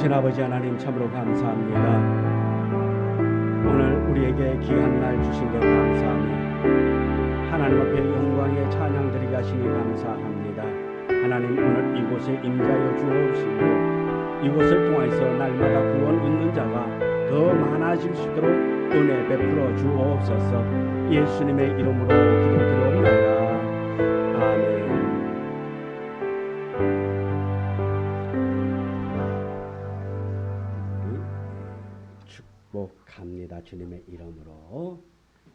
좋으신 아버지 하나님 참으로 감사합니다. 오늘 우리에게 귀한 날 주신 게 감사하며 하나님 앞에 영광의 찬양 드리게 하시니 감사합니다. 하나님 오늘 이곳에 임자여 주옵시고 이곳을 통해서 날마다 구원 얻는 자가 더 많아질 수 있도록 은혜 베풀어 주옵소서. 예수님의 이름으로 기도드리옵나이다. 아멘. 축복합니다. 주님의 이름으로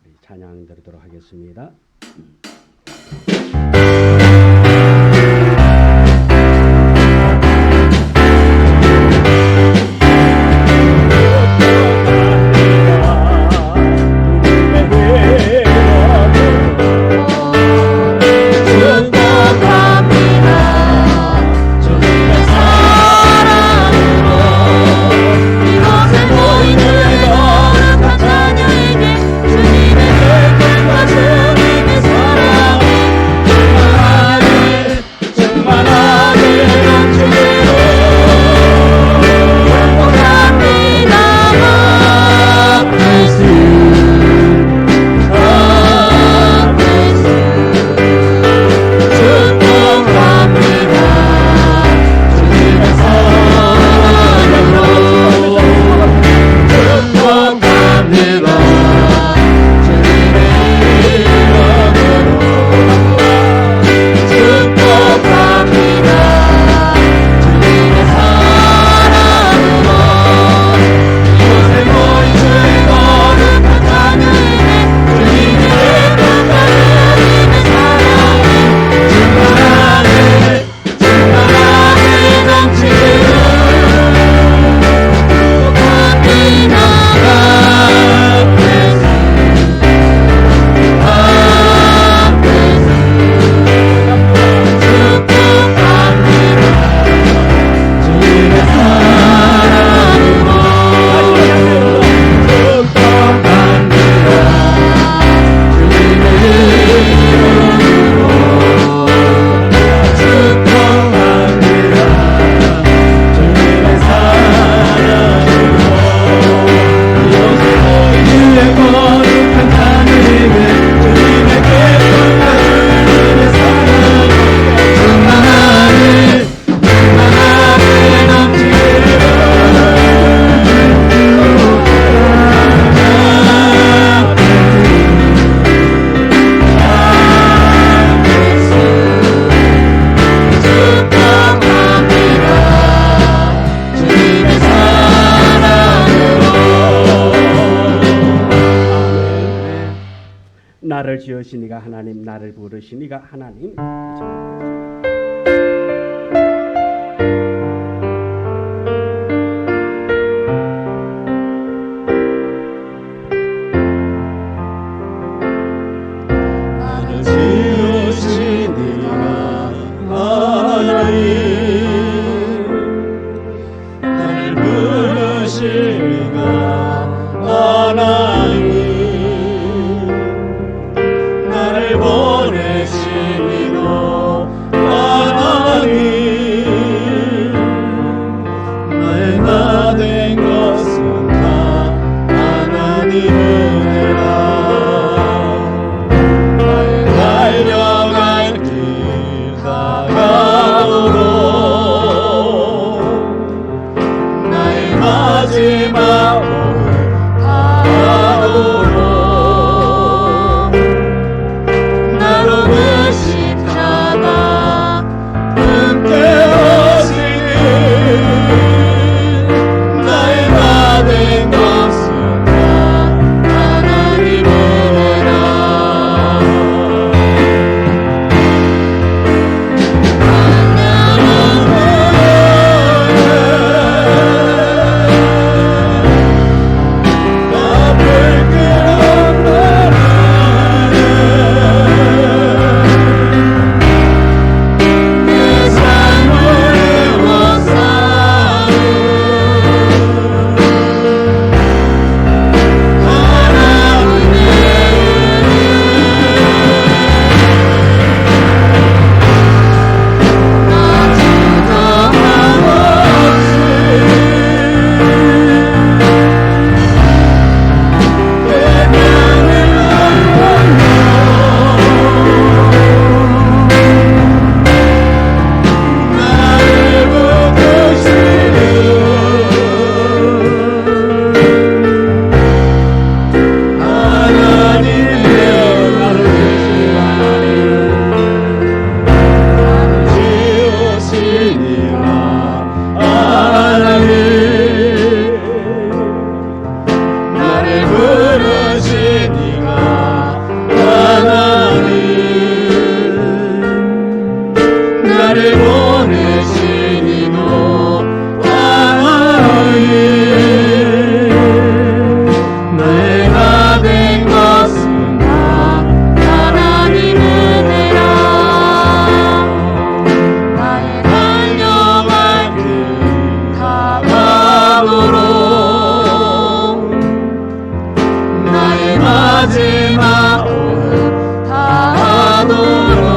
우리 찬양 드리도록 하겠습니다. 나를 지으시니가 하나님, 나를 부르시니가 하나님. 나를 지으시니가 하나님, 나를 부르시니가 하나님, 나를 보내시니도 나를 보내시니도 하나님 내가 된 것은 다 하나님 은혜라 나의 달려갈 길 다감으로 나의 마지막 호흡 다하도록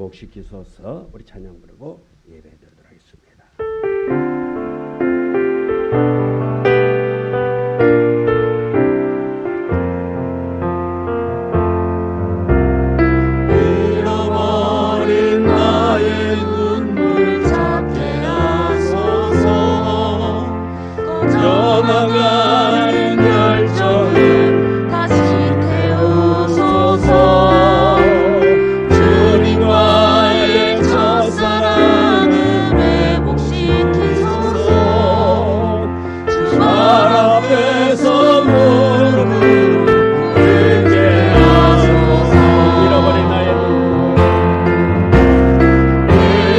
회복시키소서. 우리 찬양 부르고 예배드리도록 하겠습니다. 잃어버린 나의 눈물 찾게 하소서. 꺼져나가는 열정을 다시 태우소서. 주님과의 첫사랑을 회복시키소서. 주 앞에서 무릎 꿇게 하소서.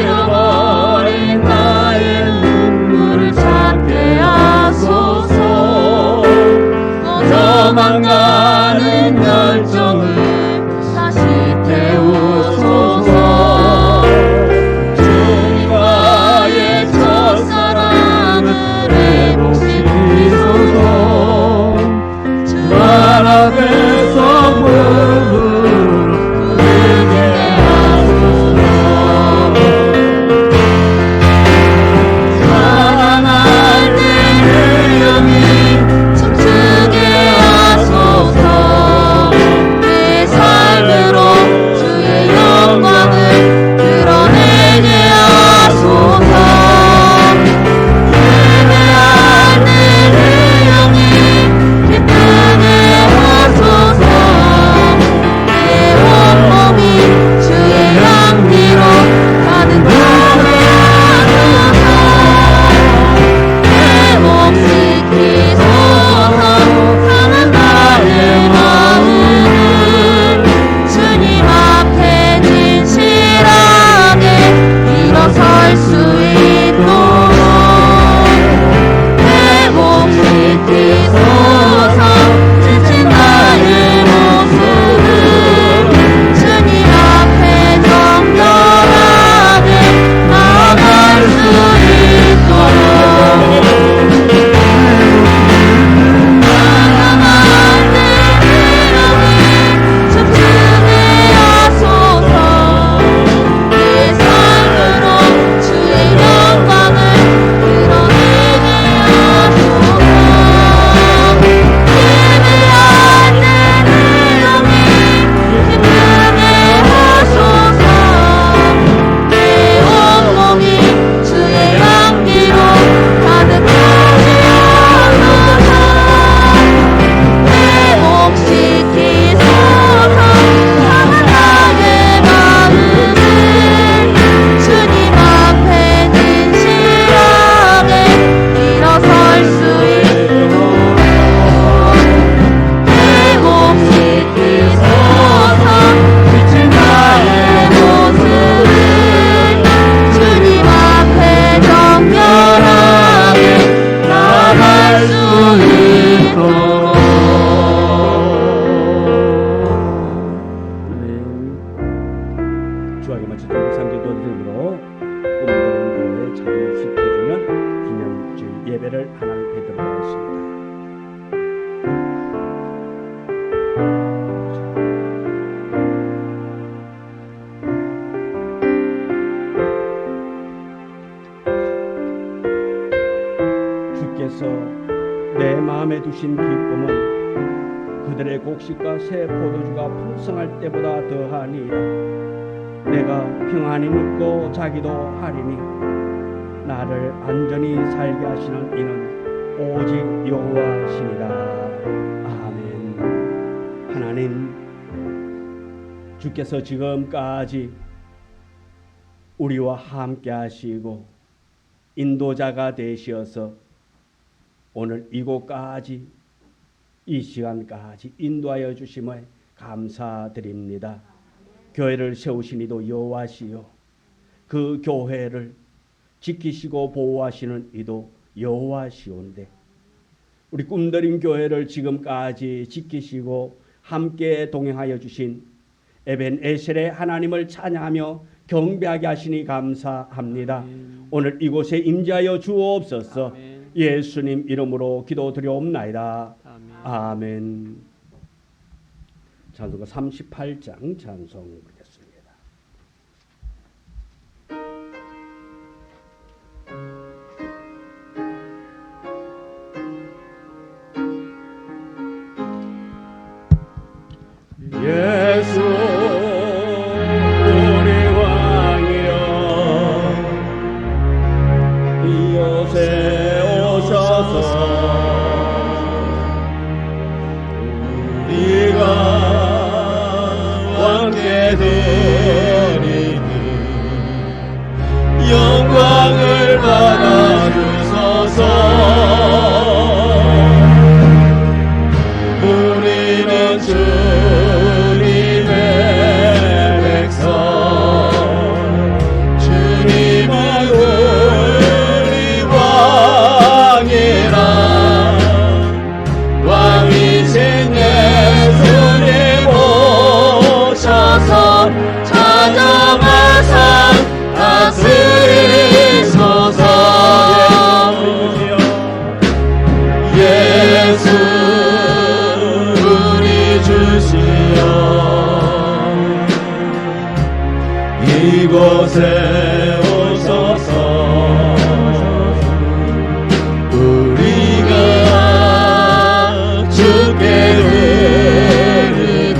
잃어버린 나의 눈물을 찾게 하소서. 꺼져만가는 열정을 다시 태우소서. 주님과의 첫사랑을 회복시키소서. 주 앞에서 무릎 꿇게 하소서. 살아날 때 영이 춤추게 하소서. 내 삶으로 주의 영광을 드러내게 하소서. 예배할 때 영이 기쁘게 하소서. 내 온몸이 주의 향기로 가득하게 하소서. 회복시키소서. 상한 나의 마음을 주님 앞에 진실하게 일어설 수 있도록 회복시키소서. 지친 나의 모습을 주님 앞에 정결하게 나아갈 수 있도록 춤추게 하소서. 내 삶으로 주의 영광을 드러내게 하소서. 예배할 때 영이 기쁘게 하소서. 내 온몸이 주의 향기로 가득하게 하소서. 회복시키소서. 상한 나의 마음을 주님 앞에 진실하게 일어설 수 있도록 회복시키소서. 지친 나의 모습을 주님 앞에 정결하게 나아갈 수 있도록. 주하게 마치 동상계 도드림으로 꿈드는 교회 잠시 해주면 기념주일 예배를 하나님 베드로 하겠습니다. 주께서 내 마음에 두신 기쁨은 그들의 곡식과 새 포도주가 풍성할 때보다 더하니라. 내가 평안히 눕고 자기도 하리니 나를 안전히 살게 하시는 이는 오직 여호와시니라. 아멘. 하나님, 주께서 지금까지 우리와 함께 하시고 인도자가 되시어서 오늘 이곳까지 이 시간까지 인도하여 주심에 감사드립니다. 교회를 세우신 이도 여호와시요, 그 교회를 지키시고 보호하시는 이도 여호와시온데 우리 꿈드림 교회를 지금까지 지키시고 함께 동행하여 주신 에벤에셀의 하나님을 찬양하며 경배하게 하시니 감사합니다. 아멘. 오늘 이곳에 임재하여 주옵소서. 아멘. 예수님 이름으로 기도드리옵나이다. 아멘. 아멘. 찬송가 38장 찬송 부르겠습니다. 이곳에 오셔서 우리가 함께 드리니 영광을 받아주소서. 우리는 주님의 백성, 주님은 우리 왕이라. 왕이신 예수님 오셔서 찾아와서 다스리소서. 예수 우리 주시여 이곳에 오셔서 우리가 주께 드리는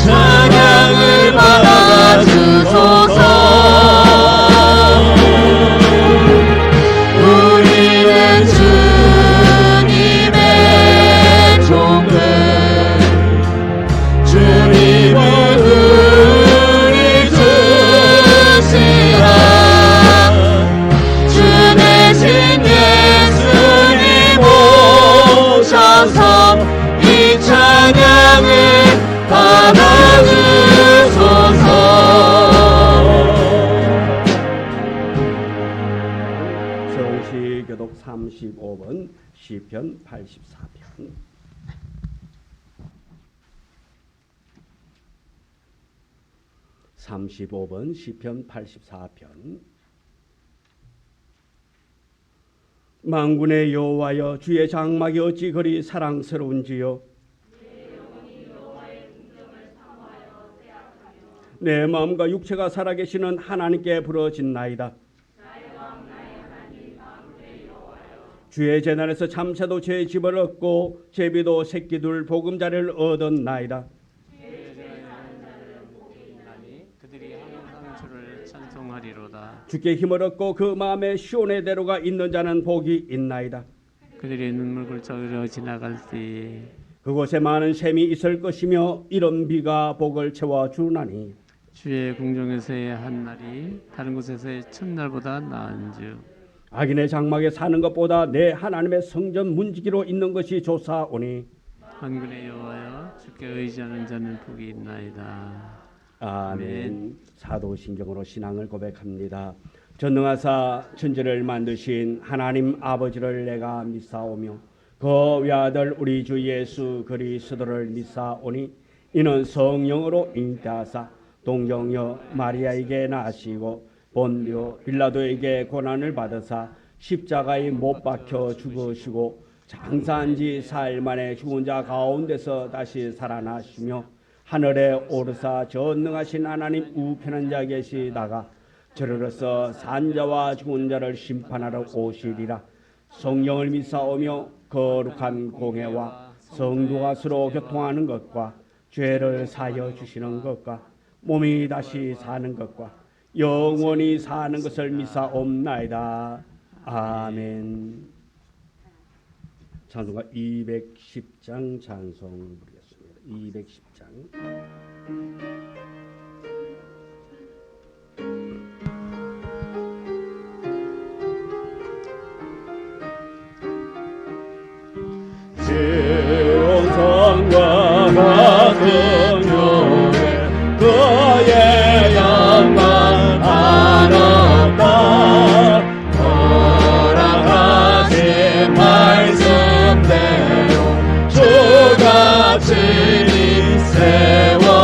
찬양을 받아주소서. 우리는 주님의 종들, 주님은 우리 주시라. 주 대신 예수님 오셔서 이 찬양을 받아주소서. 서울시 교독 35번 시편 84편. 시편 84편. 만군의 여호와여, 주의 장막이 어찌 그리 사랑스러운지요. 내 마음과 육체가 살아계시는 하나님께 부르짖나이다. 주의 재난에서 참새도 제 집을 얻고 제비도 새끼둘 보금자리를 얻었나이다. 그들이 항상 주를 찬송하리로다. 주께 힘을 얻고 그 마음에 시온의 대로가 있는 자는 복이 있나이다. 그들이 눈물굴적으로 지나갈 때 그곳에 많은 샘이 있을 것이며 이런 비가 복을 채워주나니. 주의 궁정에서의 한 날이 다른 곳에서의 첫날보다 나은즉 악인의 장막에 사는 것보다 내 하나님의 성전 문지기로 있는 것이 좋사오니. 만군의 여호와여, 주께 의지하는 자는 복이 있나이다. 아멘. 사도신경으로 신앙을 고백합니다. 전능하사 천지를 만드신 하나님 아버지를 내가 믿사오며 그 외아들 우리 주 예수 그리스도를 믿사오니 이는 성령으로 잉태하사 동정녀 마리아에게 나시고 본디오 빌라도에게 고난을 받으사 십자가에 못 박혀 죽으시고 장사한 지 4일 만에 죽은 자 가운데서 다시 살아나시며 하늘에 오르사 전능하신 하나님 우편한 자 계시다가 저리로서 산자와 죽은 자를 심판하러 오시리라. 성령을 믿사오며 거룩한 공회와 성도가 서로 교통하는 것과 죄를 사하여 주시는 것과 몸이 다시 사는 것과 영원히 사는 것을 믿사옵나이다. 아멘. 찬송가 210장 찬송 부르겠습니다. 210장. 지온성과 같은 교회 그의 영광 아름다 허락하신 말씀대로 주가 친히 세워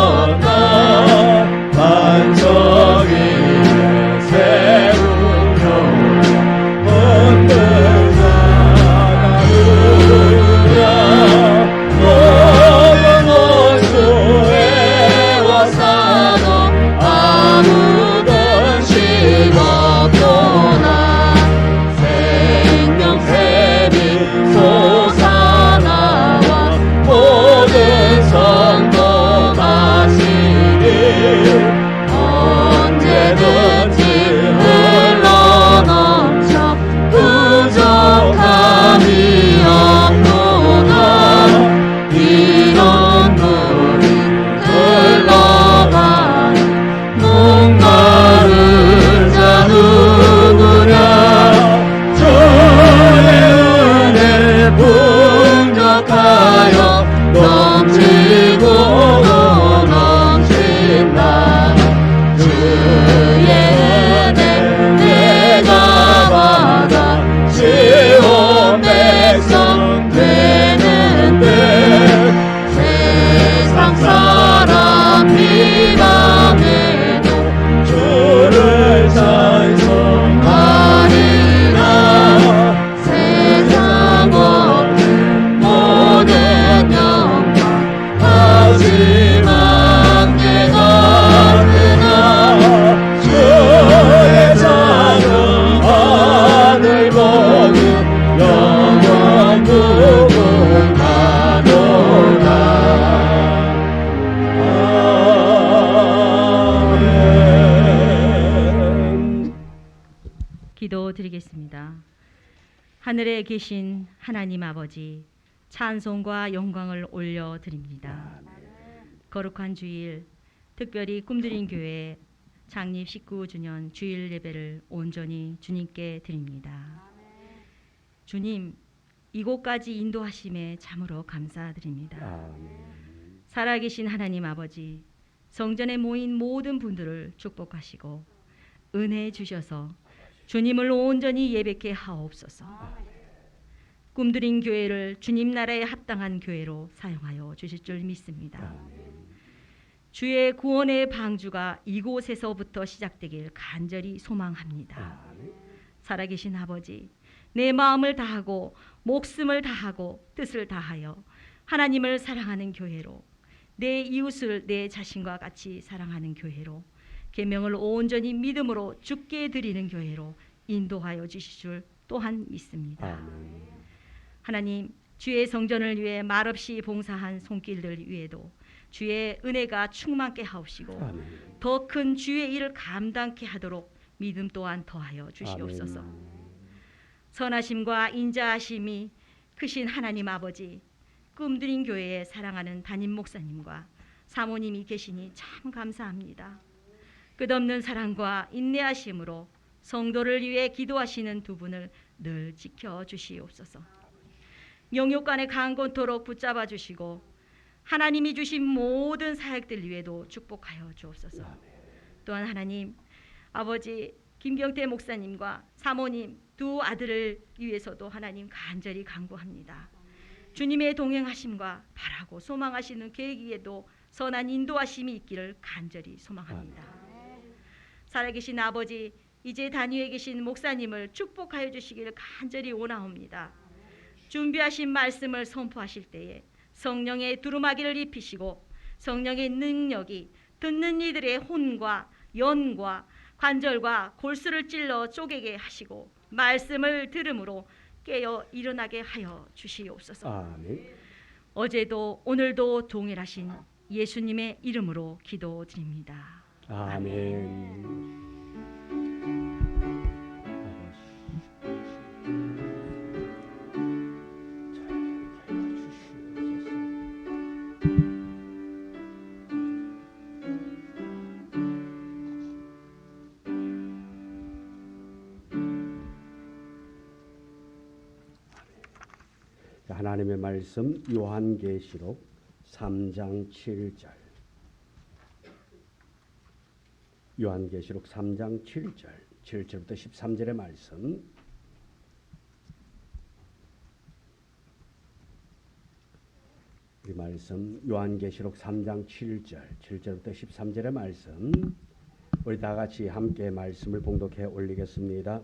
밤에도 주를 찬송하리라. 세상 얻는 모든 영광 하지만 내가 그나 주의 작은 하늘 보고 영원 무궁하노라. 아멘. 기도드리겠습니다. 하늘에 계신 하나님 아버지, 찬송과 영광을 올려드립니다. 거룩한 주일, 특별히 꿈드린 교회 창립 19주년 주일 예배를 온전히 주님께 드립니다. 주님, 이곳까지 인도하심에 참으로 감사드립니다. 아멘. 살아계신 하나님 아버지, 성전에 모인 모든 분들을 축복하시고 은혜 주셔서 주님을 온전히 예배케 하옵소서. 꿈드린 교회를 주님 나라에 합당한 교회로 사용하여 주실 줄 믿습니다. 주의 구원의 방주가 이곳에서부터 시작되길 간절히 소망합니다. 살아계신 아버지, 내 마음을 다하고 목숨을 다하고 뜻을 다하여 하나님을 사랑하는 교회로, 내 이웃을 내 자신과 같이 사랑하는 교회로, 계명을 온전히 믿음으로 주께 드리는 교회로 인도하여 주실 줄 또한 믿습니다. 하나님, 주의 성전을 위해 말없이 봉사한 손길들 위에도 주의 은혜가 충만케 하옵시고 더 큰 주의 일을 감당케 하도록 믿음 또한 더하여 주시옵소서. 선하심과 인자하심이 크신 하나님 아버지, 꿈드린 교회에 사랑하는 담임 목사님과 사모님이 계시니 참 감사합니다. 끝없는 사랑과 인내하심으로 성도를 위해 기도하시는 두 분을 늘 지켜주시옵소서. 영육간에 강건토록 붙잡아 주시고 하나님이 주신 모든 사역들 위에도 축복하여 주옵소서. 또한 하나님 아버지, 김경태 목사님과 사모님 두 아들을 위해서도 하나님 간절히 간구합니다. 주님의 동행하심과 바라고 소망하시는 계획에도 선한 인도하심이 있기를 간절히 소망합니다. 살아계신 아버지, 이제 단위에 계신 목사님을 축복하여 주시기를 간절히 원하옵니다. 준비하신 말씀을 선포하실 때에 성령의 두루마기를 입히시고 성령의 능력이 듣는 이들의 혼과 연과 관절과 골수를 찔러 쪼개게 하시고 말씀을 들음으로 깨어 일어나게 하여 주시옵소서. 아멘. 어제도 오늘도 동일하신 예수님의 이름으로 기도드립니다. 아멘. 하나님의 말씀 요한계시록 3장 7절. 요한계시록 3장 7절. 7절부터 13절의 말씀. 이 말씀 요한계시록 3장 7절. 7절부터 13절의 말씀. 우리 다 같이 함께 말씀을 봉독해 올리겠습니다.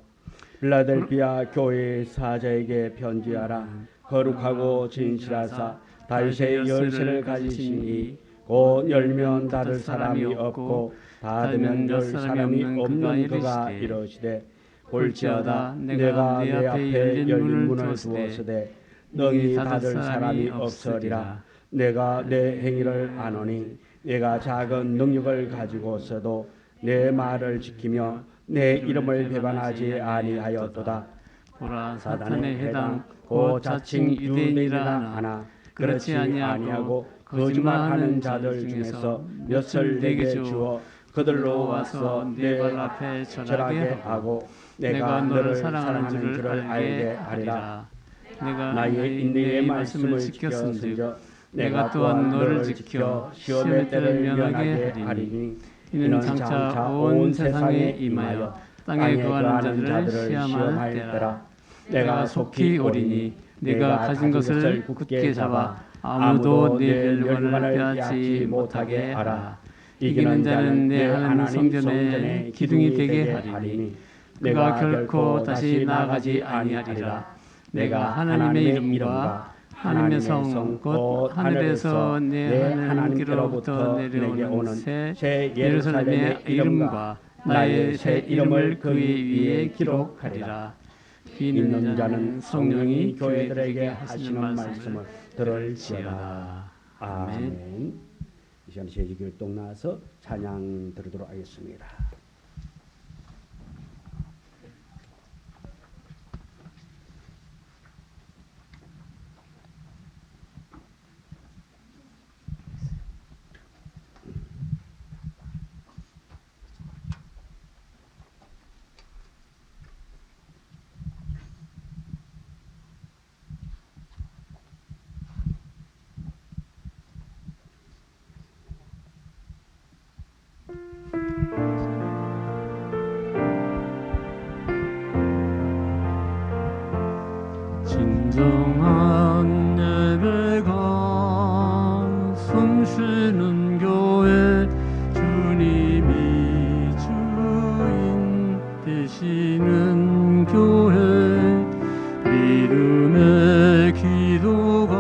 필라델피아 교회의 사자에게 편지하라. 거룩하고 진실하사 다윗의 열쇠를 가지신 이 곧 열면 닫을 사람이 없고 닫으면 열 사람이 없는 그가 이르시되 볼지어다 내가 내 앞에 열린 문을 두었으되 너희 닫을 사람이 없으리라. 내가 내 행위를 아노니 내가 작은 능력을 가지고서도 내 말을 지키며 내 이름을 배반하지 아니하였도다. 보라, 사단의 해당 곧 자칭 유대인이라 하나 그렇지 아니하고 거짓말하는 자들 중에서 몇을 내게 주어 그들로 와서 내 발 앞에 절하게 하고 내가 너를 사랑하는 줄을 알게 하리라. 내가 나의 인내의 말씀을 지켰은즉 내가 또한 너를 지켜 시험의 때를 면하게 하리니 이는 장차 온 세상에 임하여 땅에 거하는 자들을 시험할 때라. 내가 속히 오리니 내가 가진 것을 굳게 잡아 아무도 내 멸관을 빼앗지 못하게 하라. 이기는 자는 내 하나님 성전의 기둥이 되게 하리니 그가 결코 다시 나가지 아니하리라. 내가 하나님의 이름과 하나님의 성 곧 하늘에서 내 하나님께로부터 내려오는 새 예루살렘의 이름과 나의 새 이름을 그 위에 기록하리라. 귀 있는 자는 성령이 교회들에게 하시는 말씀을 들을지어다. 아멘. 이 시간 제주교회동 나와서 찬양 드리도록 하겠습니다. 진정한 예배가 숨쉬는 교회 주님이 주인 되시는 교회 믿음의 기도가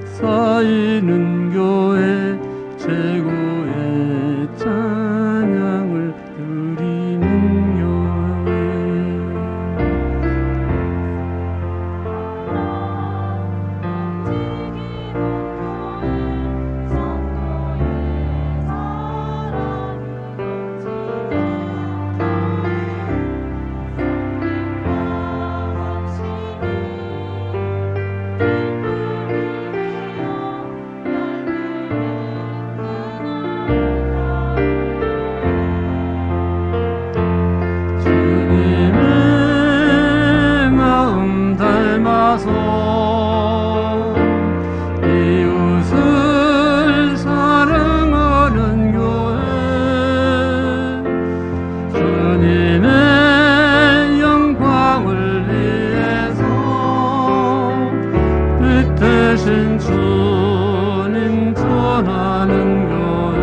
쌓이는 교회 최고의 찬양을 드리는 교회 주님의 마음 닮아서 이웃을 사랑하는 교회 주님의 영광을 위해서 빛되신 주님 전하는 교회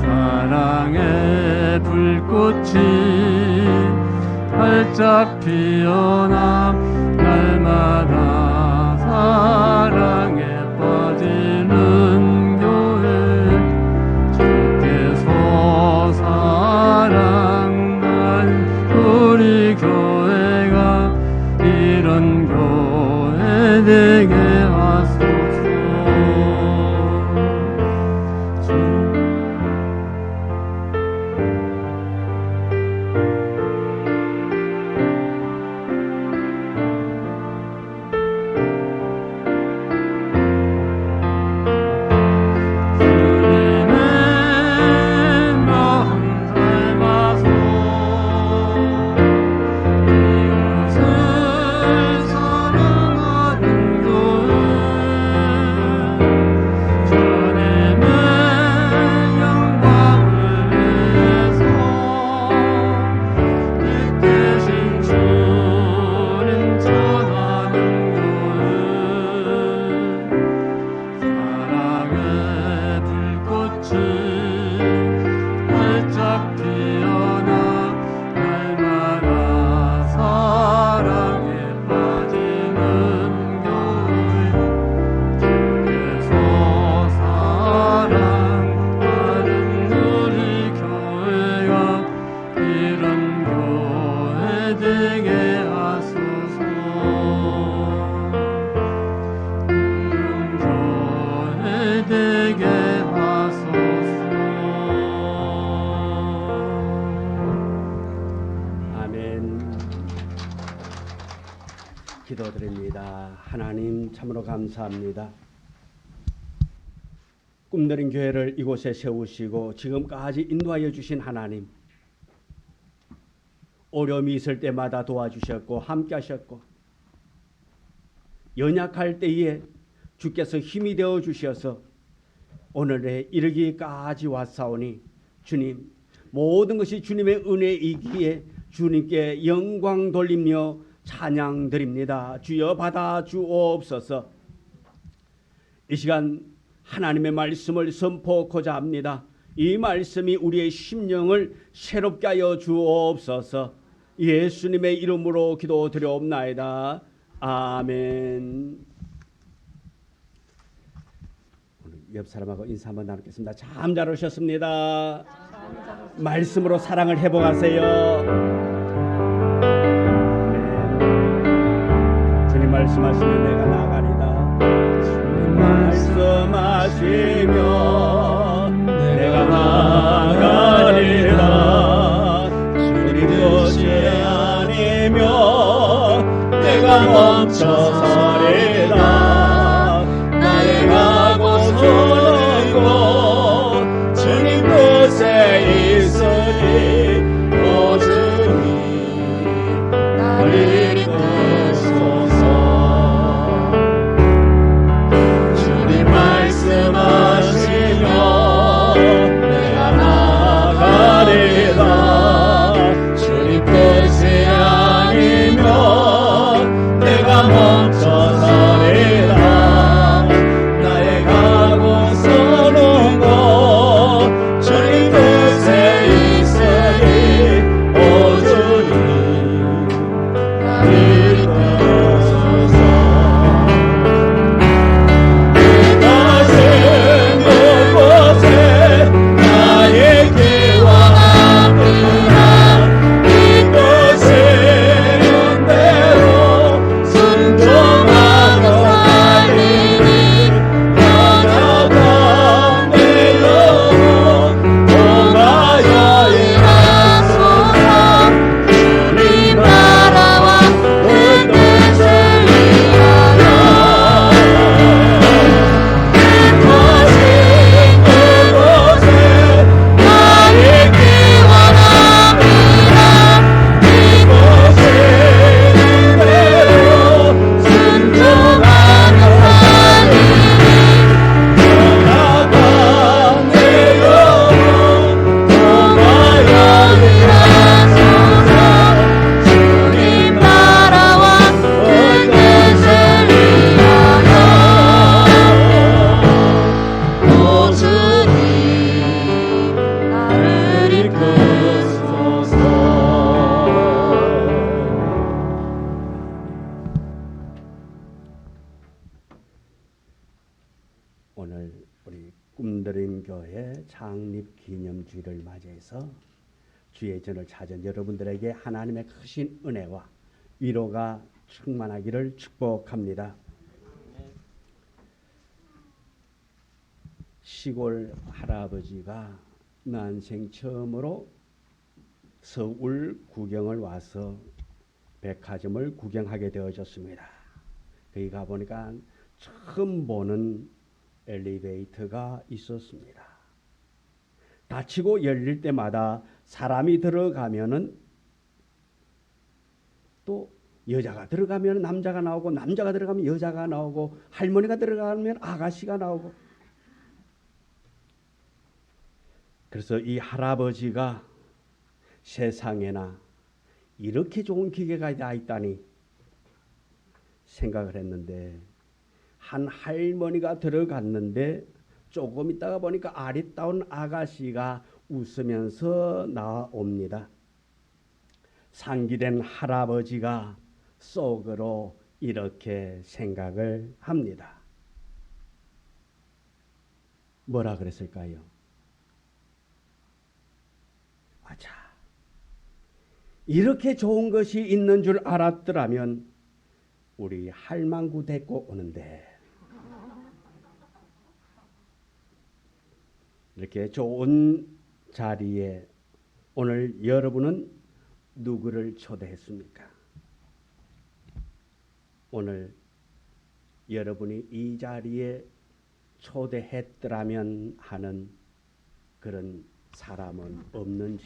사랑의 불꽃이 활짝 피어나 날마다 사랑에 빠지는 교회 주께서 사랑한 우리 교회가 이런 교회 되게 하소서. 기도드립니다. 하나님 참으로 감사합니다. 꿈드린 교회를 이곳에 세우시고 지금까지 인도하여 주신 하나님, 어려움이 있을 때마다 도와주셨고 함께 하셨고 연약할 때에 주께서 힘이 되어 주셔서 오늘에 이르기까지 왔사오니 주님, 모든 것이 주님의 은혜이기에 주님께 영광 돌리며 찬양 드립니다. 주여 받아 주옵소서. 이 시간 하나님의 말씀을 선포하고자 합니다. 이 말씀이 우리의 심령을 새롭게 하여 주옵소서. 예수님의 이름으로 기도드려옵나이다. 아멘. 오늘 옆 사람하고 인사 한번 나누겠습니다. 참 잘 오셨습니다. 말씀으로 사랑을 회복하세요. 아멘. 주님 말씀하시면 내가 나가리다. 주님 말씀하시면 내가 나가리다. 주님 뜻이 아니면 내가 멈춰서리다. 나의 가고 서는 곳 주님 뜻에 있으니 오 주님 나를 이끄소서. 주님 말씀하시면 내가 나가리다. 주님 뜻이 아니면 내가 멈춰서리다. 나의 가고 서는 곳 주님 뜻에 있으니 오 주님 나를 이끄소서. 다신 그곳에 나의 기와 함께라. 이끄시는 대로 순종하며 살리니 나아간 내 영혼 통하여 일하소서. 주님 나라와 그 뜻을 위하여 다신 그곳에 나의 기와 함께라. 이끄시는 대로 순종하며 살리니 나아간 내 영혼 통하여 일하소서. 주님 나라와 그 뜻을 위하여 오 주님 나를 이끄소서. 오늘 우리 꿈드림 교회 창립 기념주일을 맞이해서 주의 전을 찾은 여러분들에게 하나님의 크신 은혜와 위로가 충만하기를 축복합니다. 시골 할아버지가 난생 처음으로 서울 구경을 와서 백화점을 구경하게 되어졌습니다. 거기 가보니까 처음 보는 엘리베이터가 있었습니다. 닫히고 열릴 때마다 사람이 들어가면은 또 여자가 들어가면 남자가 나오고, 남자가 들어가면 여자가 나오고, 할머니가 들어가면 아가씨가 나오고. 그래서 이 할아버지가 세상에나 이렇게 좋은 기계가 다 있다니 생각을 했는데, 한 할머니가 들어갔는데 조금 있다가 보니까 아리따운 아가씨가 웃으면서 나옵니다. 상기된 할아버지가 속으로 이렇게 생각을 합니다. 뭐라 그랬을까요? 아차, 이렇게 좋은 것이 있는 줄 알았더라면 우리 할망구 데리고 오는데. 이렇게 좋은 자리에 오늘 여러분은 누구를 초대했습니까? 오늘 여러분이 이 자리에 초대했더라면 하는 그런 사람은 없는지,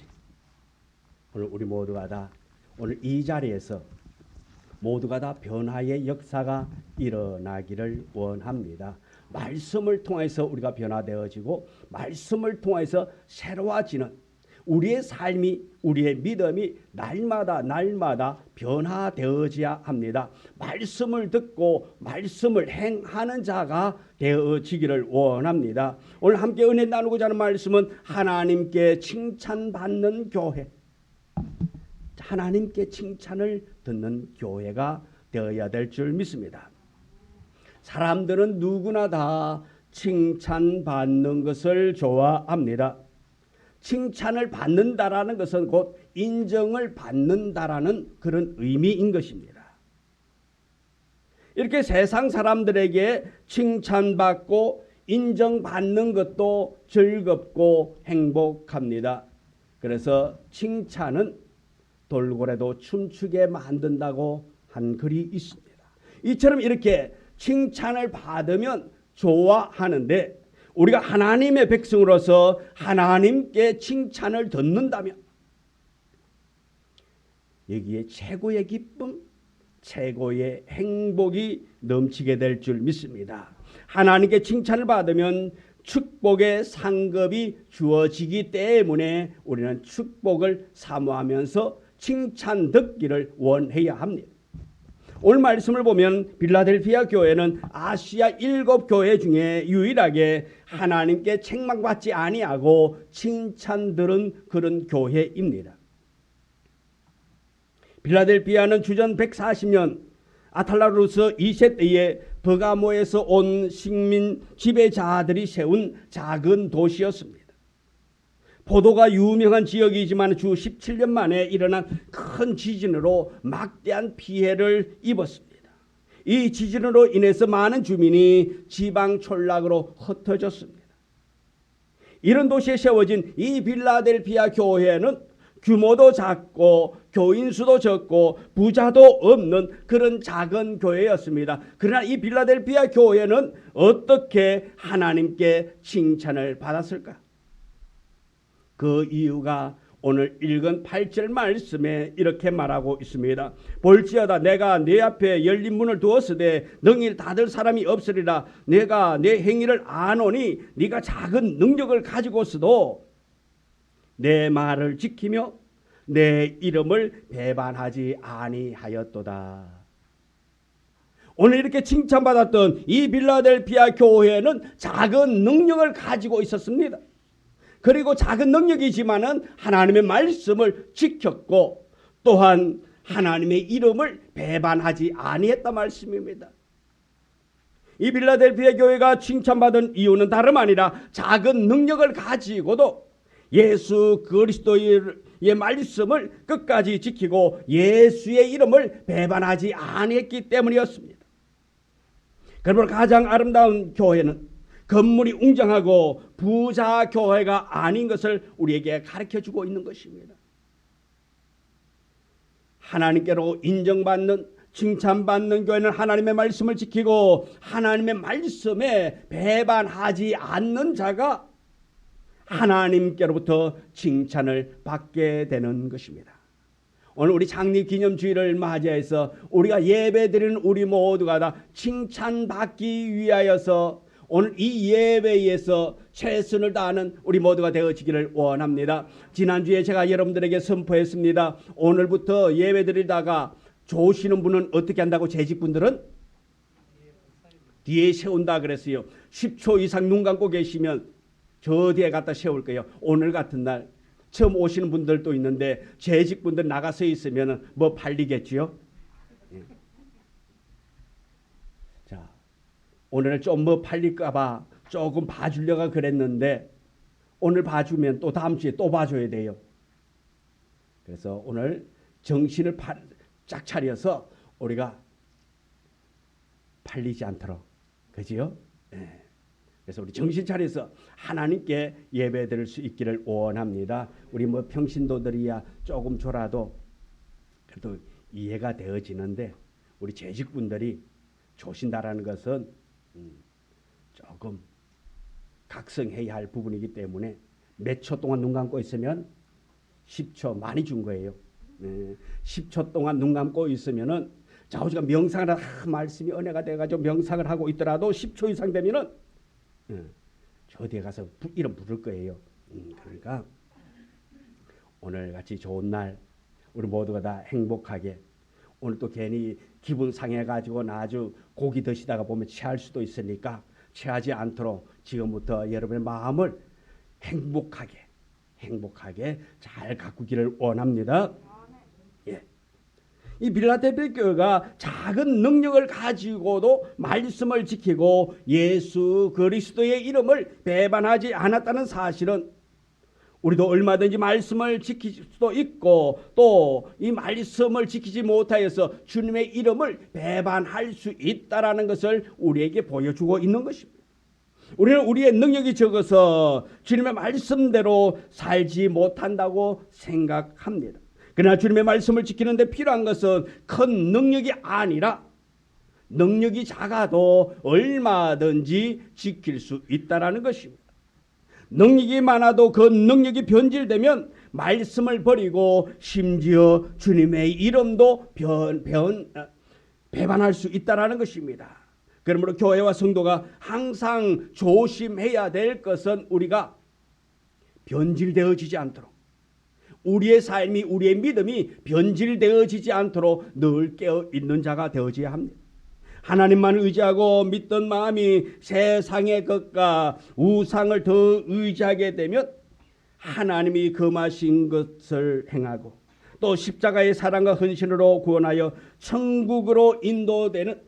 오늘 우리 모두가 다 오늘 이 자리에서 모두가 다 변화의 역사가 일어나기를 원합니다. 말씀을 통해서 우리가 변화되어지고, 말씀을 통해서 새로워지는, 우리의 삶이, 우리의 믿음이 날마다 변화되어져야 합니다. 말씀을 듣고 말씀을 행하는 자가 되어지기를 원합니다. 오늘 함께 은혜 나누고자 하는 말씀은 하나님께 칭찬받는 교회, 하나님께 칭찬을 듣는 교회가 되어야 될 줄 믿습니다. 사람들은 누구나 다 칭찬받는 것을 좋아합니다. 칭찬을 받는다라는 것은 곧 인정을 받는다라는 그런 의미인 것입니다. 이렇게 세상 사람들에게 칭찬받고 인정받는 것도 즐겁고 행복합니다. 그래서 칭찬은 돌고래도 춤추게 만든다고 한 글이 있습니다. 이처럼 이렇게 칭찬을 받으면 좋아하는데 우리가 하나님의 백성으로서 하나님께 칭찬을 듣는다면 여기에 최고의 기쁨, 최고의 행복이 넘치게 될 줄 믿습니다. 하나님께 칭찬을 받으면 축복의 상급이 주어지기 때문에 우리는 축복을 사모하면서 칭찬 듣기를 원해야 합니다. 오늘 말씀을 보면 빌라델피아 교회는 아시아 7교회 중에 유일하게 하나님께 책망받지 아니하고 칭찬 들은 그런 교회입니다. 빌라델피아는 주전 140년 아탈라루스 2세 때에 버가모에서 온 식민 지배자들이 세운 작은 도시였습니다. 포도가 유명한 지역이지만 주 17년 만에 일어난 큰 지진으로 막대한 피해를 입었습니다. 이 지진으로 인해서 많은 주민이 지방 촌락으로 흩어졌습니다. 이런 도시에 세워진 이 빌라델피아 교회는 규모도 작고 교인 수도 적고 부자도 없는 그런 작은 교회였습니다. 그러나 이 빌라델피아 교회는 어떻게 하나님께 칭찬을 받았을까? 그 이유가 오늘 읽은 8절 말씀에 이렇게 말하고 있습니다. 볼지어다 내가 네 앞에 열린 문을 두었으되 능히 닫을 사람이 없으리라. 내가 내 행위를 아노니 네가 작은 능력을 가지고서도 내 말을 지키며 내 이름을 배반하지 아니하였도다. 오늘 이렇게 칭찬받았던 이 빌라델피아 교회는 작은 능력을 가지고 있었습니다. 그리고 작은 능력이지만은 하나님의 말씀을 지켰고 또한 하나님의 이름을 배반하지 아니했다 말씀입니다. 이 빌라델피아 교회가 칭찬받은 이유는 다름 아니라 작은 능력을 가지고도 예수 그리스도의 말씀을 끝까지 지키고 예수의 이름을 배반하지 아니했기 때문이었습니다. 그러므로 가장 아름다운 교회는 건물이 웅장하고 부자 교회가 아닌 것을 우리에게 가르쳐주고 있는 것입니다. 하나님께로 인정받는 칭찬받는 교회는 하나님의 말씀을 지키고 하나님의 말씀에 배반하지 않는 자가 하나님께로부터 칭찬을 받게 되는 것입니다. 오늘 우리 창립기념주일을 맞이해서 우리가 예배드리는 우리 모두가 다 칭찬받기 위하여서 오늘 이 예배에서 최선을 다하는 우리 모두가 되어지기를 원합니다. 지난주에 제가 여러분들에게 선포했습니다. 오늘부터 예배드리다가 조시는 분은 어떻게 한다고? 재직분들은 뒤에 세운다 그랬어요. 10초 이상 눈 감고 계시면 저 뒤에 갖다 세울 거예요. 오늘 같은 날 처음 오시는 분들도 있는데 재직분들 나가서 있으면 뭐 팔리겠지요? 자, 오늘 좀 뭐 팔릴까봐 조금 봐주려고 그랬는데 오늘 봐주면 또 다음 주에 또 봐줘야 돼요. 그래서 오늘 정신을 쫙 차려서 우리가 팔리지 않도록, 그지요? 네. 그래서 우리 정신 차려서 하나님께 예배 드릴 수 있기를 원합니다. 우리 뭐 평신도들이야 조금 줘라도 그래도 이해가 되어지는데 우리 재직분들이 조신다라는 것은 조금 각성해야 할 부분이기 때문에 몇 초 동안 눈 감고 있으면 10초 많이 준 거예요. 10초 동안 눈 감고 있으면은 자, 우리가 명상을 말씀이 은혜가 돼가지고 명상을 하고 있더라도 10초 이상 되면은 저 뒤에 가서 이름 부를 거예요. 그러니까 오늘 같이 좋은 날 우리 모두가 다 행복하게, 오늘 또 괜히 기분 상해가지고 아주 고기 드시다가 보면 취할 수도 있으니까 취하지 않도록 지금부터 여러분의 마음을 행복하게 잘 가꾸기를 원합니다. 예. 이 빌라델피아 교회가 작은 능력을 가지고도 말씀을 지키고 예수 그리스도의 이름을 배반하지 않았다는 사실은 우리도 얼마든지 말씀을 지킬 수도 있고 또 이 말씀을 지키지 못하여서 주님의 이름을 배반할 수 있다라는 것을 우리에게 보여주고 있는 것입니다. 우리는 우리의 능력이 적어서 주님의 말씀대로 살지 못한다고 생각합니다. 그러나 주님의 말씀을 지키는 데 필요한 것은 큰 능력이 아니라 능력이 작아도 얼마든지 지킬 수 있다라는 것입니다. 능력이 많아도 그 능력이 변질되면 말씀을 버리고 심지어 주님의 이름도 배반할 수 있다라는 것입니다. 그러므로 교회와 성도가 항상 조심해야 될 것은 우리가 변질되어지지 않도록, 우리의 삶이, 우리의 믿음이 변질되어지지 않도록 늘 깨어있는 자가 되어져야 합니다. 하나님만 의지하고 믿던 마음이 세상의 것과 우상을 더 의지하게 되면 하나님이 금하신 것을 행하고 또 십자가의 사랑과 헌신으로 구원하여 천국으로 인도되는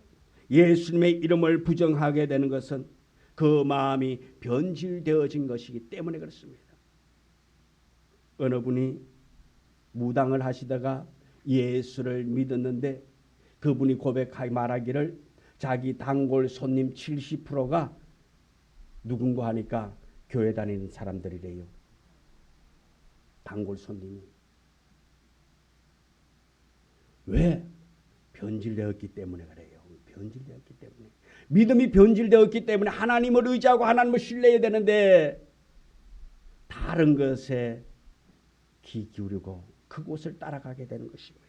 예수님의 이름을 부정하게 되는 것은 그 마음이 변질되어진 것이기 때문에 그렇습니다. 어느 분이 무당을 하시다가 예수를 믿었는데 그분이 말하기를 자기 단골 손님 70%가 누군가 하니까 교회 다니는 사람들이래요. 단골 손님이. 왜? 변질되었기 때문에 그래요. 변질되었기 때문에. 믿음이 변질되었기 때문에 하나님을 의지하고 하나님을 신뢰해야 되는데 다른 것에 귀 기울이고 그곳을 따라가게 되는 것입니다.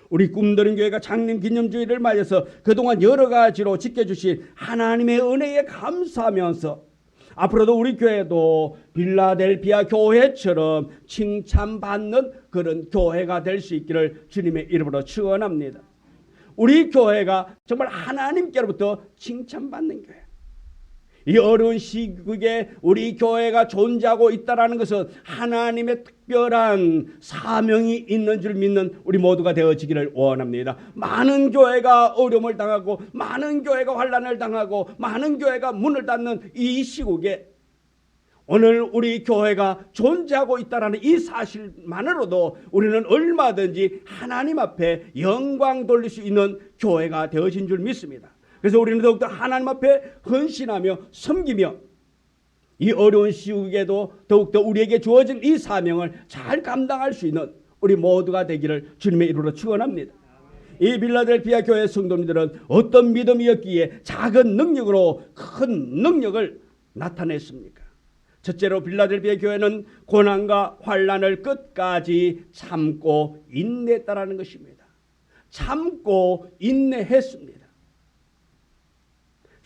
우리 꿈드는 교회가 장림 기념주의를 맞아서 그동안 여러 가지로 지켜주신 하나님의 은혜에 감사하면서 앞으로도 우리 교회도 빌라델피아 교회처럼 칭찬받는 그런 교회가 될 수 있기를 주님의 이름으로 축원합니다. 우리 교회가 정말 하나님께로부터 칭찬받는 교회. 이 어려운 시국에 우리 교회가 존재하고 있다는 것은 하나님의 특별한 사명이 있는 줄 믿는 우리 모두가 되어지기를 원합니다. 많은 교회가 어려움을 당하고 많은 교회가 환난을 당하고 많은 교회가 문을 닫는 이 시국에 오늘 우리 교회가 존재하고 있다는 이 사실만으로도 우리는 얼마든지 하나님 앞에 영광 돌릴 수 있는 교회가 되어진 줄 믿습니다. 그래서 우리는 더욱더 하나님 앞에 헌신하며 섬기며 이 어려운 시국에도 더욱더 우리에게 주어진 이 사명을 잘 감당할 수 있는 우리 모두가 되기를 주님의 이름으로 축원합니다. 이 빌라델피아 교회 성도님들은 어떤 믿음이었기에 작은 능력으로 큰 능력을 나타냈습니까? 첫째로 빌라델피아 교회는 고난과 환난을 끝까지 참고 인내했다라는 것입니다. 참고 인내했습니다.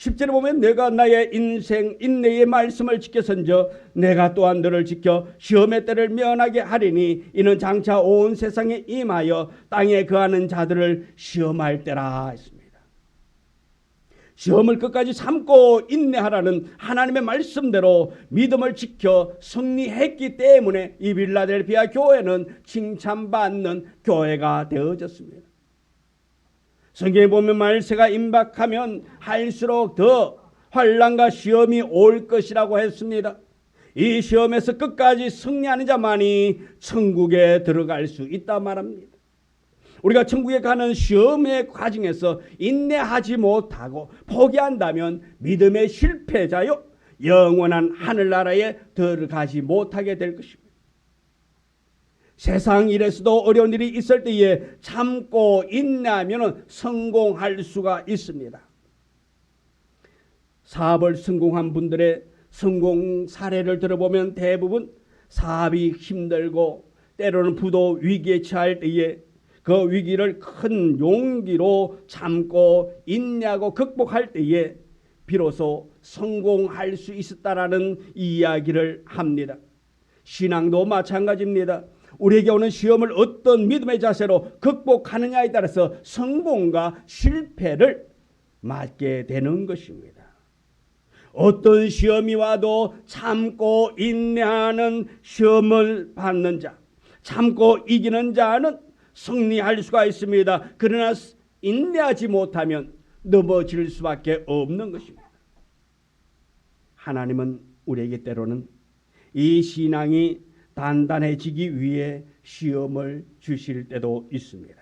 10절에 보면 내가 나의 인생 인내의 말씀을 지켜선저 내가 또한 너를 지켜 시험의 때를 면하게 하리니 이는 장차 온 세상에 임하여 땅에 거하는 자들을 시험할 때라 했습니다. 시험을 끝까지 참고 인내하라는 하나님의 말씀대로 믿음을 지켜 승리했기 때문에 이 빌라델피아 교회는 칭찬받는 교회가 되어졌습니다. 성경에 보면 말세가 임박하면 할수록 더 환난과 시험이 올 것이라고 했습니다. 이 시험에서 끝까지 승리하는 자만이 천국에 들어갈 수 있다 말합니다. 우리가 천국에 가는 시험의 과정에서 인내하지 못하고 포기한다면 믿음의 실패자요 영원한 하늘나라에 들어가지 못하게 될 것입니다. 세상 일에서도 어려운 일이 있을 때에 참고 인내하면 성공할 수가 있습니다. 사업을 성공한 분들의 성공 사례를 들어보면 대부분 사업이 힘들고 때로는 부도 위기에 처할 때에 그 위기를 큰 용기로 참고 인내하고 극복할 때에 비로소 성공할 수 있었다라는 이야기를 합니다. 신앙도 마찬가지입니다. 우리에게 오는 시험을 어떤 믿음의 자세로 극복하느냐에 따라서 성공과 실패를 맞게 되는 것입니다. 어떤 시험이 와도 참고 인내하는 시험을 받는 자, 참고 이기는 자는 승리할 수가 있습니다. 그러나 인내하지 못하면 넘어질 수밖에 없는 것입니다. 하나님은 우리에게 때로는 이 신앙이 단단해지기 위해 시험을 주실 때도 있습니다.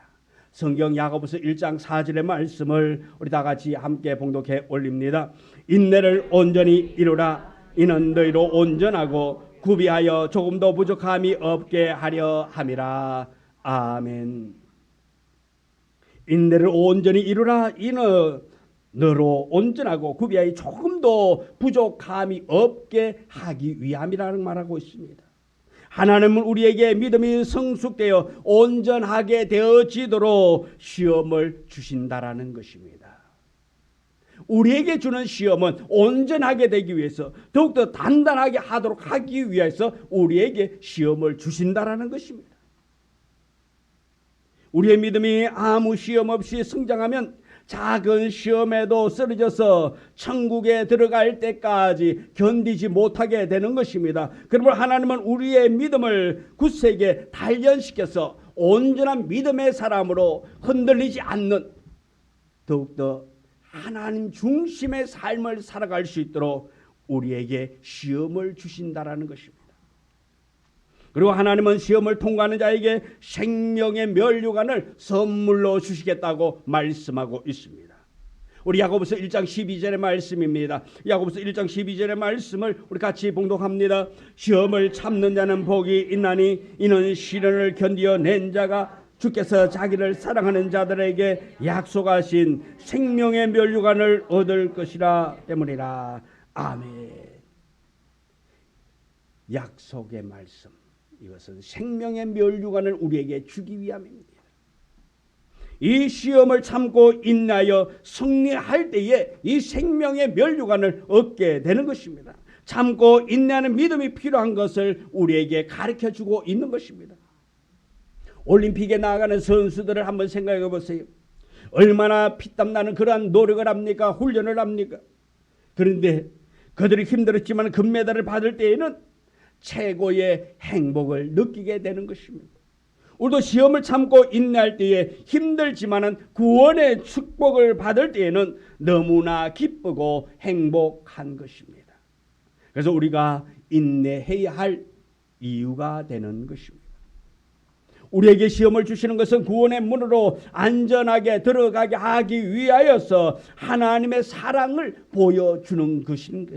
성경 야고보서 1장 4절의 말씀을 우리 다 같이 함께 봉독해 올립니다. 인내를 온전히 이루라. 이는 너희로 온전하고 구비하여 조금도 부족함이 없게 하려 함이라. 아멘. 인내를 온전히 이루라. 이는 너로 온전하고 구비하여 조금도 부족함이 없게 하기 위함이라는 말하고 있습니다. 하나님은 우리에게 믿음이 성숙되어 온전하게 되어지도록 시험을 주신다라는 것입니다. 우리에게 주는 시험은 온전하게 되기 위해서, 더욱더 단단하게 하도록 하기 위해서 우리에게 시험을 주신다라는 것입니다. 우리의 믿음이 아무 시험 없이 성장하면 작은 시험에도 쓰러져서 천국에 들어갈 때까지 견디지 못하게 되는 것입니다. 그러므로 하나님은 우리의 믿음을 굳세게 단련시켜서 온전한 믿음의 사람으로 흔들리지 않는, 더욱더 하나님 중심의 삶을 살아갈 수 있도록 우리에게 시험을 주신다라는 것입니다. 그리고 하나님은 시험을 통과하는 자에게 생명의 면류관을 선물로 주시겠다고 말씀하고 있습니다. 우리 야고보서 1장 12절의 말씀입니다. 야고보서 1장 12절의 말씀을 우리 같이 봉독합니다. 시험을 참는 자는 복이 있나니 이는 시련을 견디어 낸 자가 주께서 자기를 사랑하는 자들에게 약속하신 생명의 면류관을 얻을 것이라 때문이라. 아멘. 약속의 말씀, 이것은 생명의 면류관을 우리에게 주기 위함입니다. 이 시험을 참고 인내하여 승리할 때에 이 생명의 면류관을 얻게 되는 것입니다. 참고 인내하는 믿음이 필요한 것을 우리에게 가르쳐주고 있는 것입니다. 올림픽에 나아가는 선수들을 한번 생각해 보세요. 얼마나 피땀 나는 그러한 노력을 합니까? 훈련을 합니까? 그런데 그들이 힘들었지만 금메달을 받을 때에는 최고의 행복을 느끼게 되는 것입니다. 우리도 시험을 참고 인내할 때에 힘들지만은 구원의 축복을 받을 때에는 너무나 기쁘고 행복한 것입니다. 그래서 우리가 인내해야 할 이유가 되는 것입니다. 우리에게 시험을 주시는 것은 구원의 문으로 안전하게 들어가게 하기 위하여서 하나님의 사랑을 보여주는 것입니다.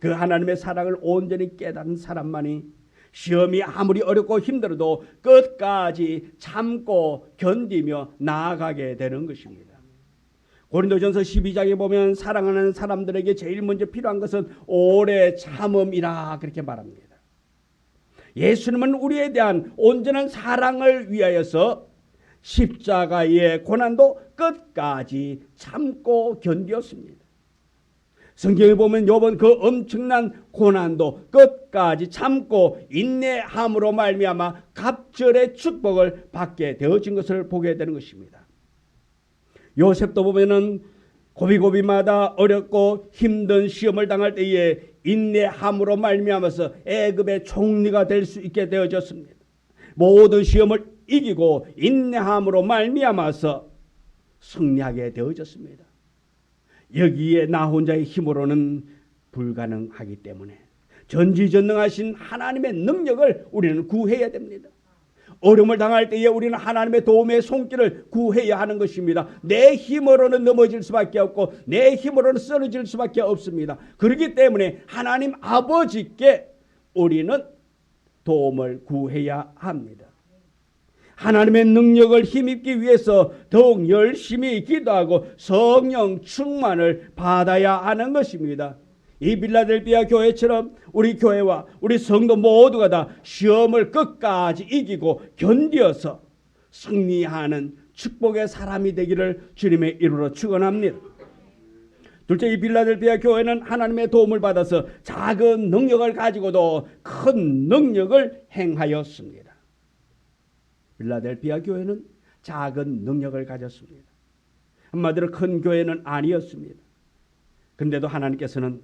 그 하나님의 사랑을 온전히 깨닫는 사람만이 시험이 아무리 어렵고 힘들어도 끝까지 참고 견디며 나아가게 되는 것입니다. 고린도전서 12장에 보면 사랑하는 사람들에게 제일 먼저 필요한 것은 오래 참음이라 그렇게 말합니다. 예수님은 우리에 대한 온전한 사랑을 위하여서 십자가의 고난도 끝까지 참고 견디었습니다. 성경에 보면 욥은 그 엄청난 고난도 끝까지 참고 인내함으로 말미암아 갑절의 축복을 받게 되어진 것을 보게 되는 것입니다. 요셉도 보면은 고비고비마다 어렵고 힘든 시험을 당할 때에 인내함으로 말미암아서 애굽의 총리가 될 수 있게 되어졌습니다. 모든 시험을 이기고 인내함으로 말미암아서 승리하게 되어졌습니다. 여기에 나 혼자의 힘으로는 불가능하기 때문에 전지전능하신 하나님의 능력을 우리는 구해야 됩니다. 어려움을 당할 때에 우리는 하나님의 도움의 손길을 구해야 하는 것입니다. 내 힘으로는 넘어질 수밖에 없고 내 힘으로는 쓰러질 수밖에 없습니다. 그렇기 때문에 하나님 아버지께 우리는 도움을 구해야 합니다. 하나님의 능력을 힘입기 위해서 더욱 열심히 기도하고 성령 충만을 받아야 하는 것입니다. 이 빌라델비아 교회처럼 우리 교회와 우리 성도 모두가 다 시험을 끝까지 이기고 견디어서 승리하는 축복의 사람이 되기를 주님의 이름으로 축원합니다. 둘째, 이 빌라델피아 교회는 하나님의 도움을 받아서 작은 능력을 가지고도 큰 능력을 행하였습니다. 빌라델피아 교회는 작은 능력을 가졌습니다. 한마디로 큰 교회는 아니었습니다. 그런데도 하나님께서는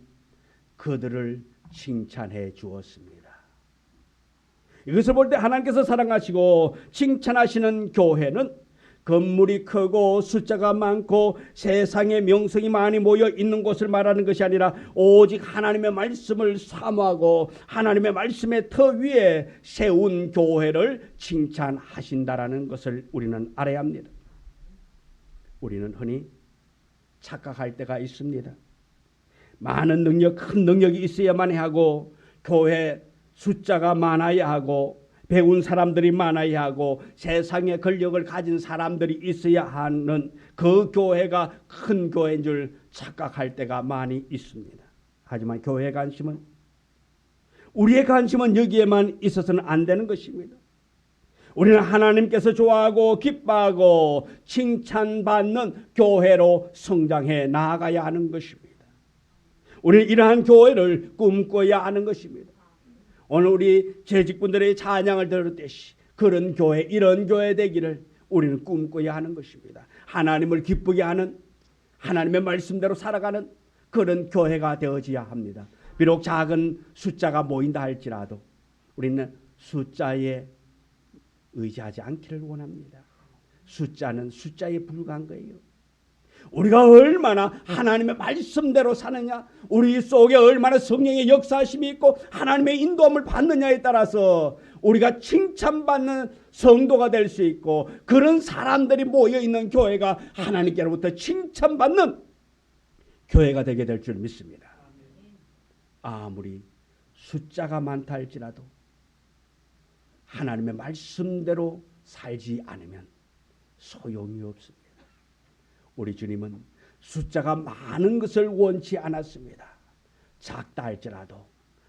그들을 칭찬해 주었습니다. 이것을 볼 때 하나님께서 사랑하시고 칭찬하시는 교회는 건물이 크고 숫자가 많고 세상에 명성이 많이 모여 있는 곳을 말하는 것이 아니라 오직 하나님의 말씀을 사모하고 하나님의 말씀의 터 위에 세운 교회를 칭찬하신다라는 것을 우리는 알아야 합니다. 우리는 흔히 착각할 때가 있습니다. 많은 능력, 큰 능력이 있어야만 하고 교회 숫자가 많아야 하고 배운 사람들이 많아야 하고 세상에 권력을 가진 사람들이 있어야 하는 그 교회가 큰 교회인 줄 착각할 때가 많이 있습니다. 하지만 교회의 관심은, 우리의 관심은 여기에만 있어서는 안 되는 것입니다. 우리는 하나님께서 좋아하고 기뻐하고 칭찬받는 교회로 성장해 나아가야 하는 것입니다. 우리는 이러한 교회를 꿈꿔야 하는 것입니다. 오늘 우리 재직분들의 찬양을 들었듯이 그런 교회, 이런 교회 되기를 우리는 꿈꿔야 하는 것입니다. 하나님을 기쁘게 하는, 하나님의 말씀대로 살아가는 그런 교회가 되어져야 합니다. 비록 작은 숫자가 모인다 할지라도 우리는 숫자에 의지하지 않기를 원합니다. 숫자는 숫자에 불과한 거예요. 우리가 얼마나 하나님의 말씀대로 사느냐, 우리 속에 얼마나 성령의 역사심이 있고 하나님의 인도함을 받느냐에 따라서 우리가 칭찬받는 성도가 될 수 있고, 그런 사람들이 모여있는 교회가 하나님께로부터 칭찬받는 교회가 되게 될 줄 믿습니다. 아무리 숫자가 많다 할지라도 하나님의 말씀대로 살지 않으면 소용이 없습니다. 우리 주님은 숫자가 많은 것을 원치 않았습니다. 작다 할지라도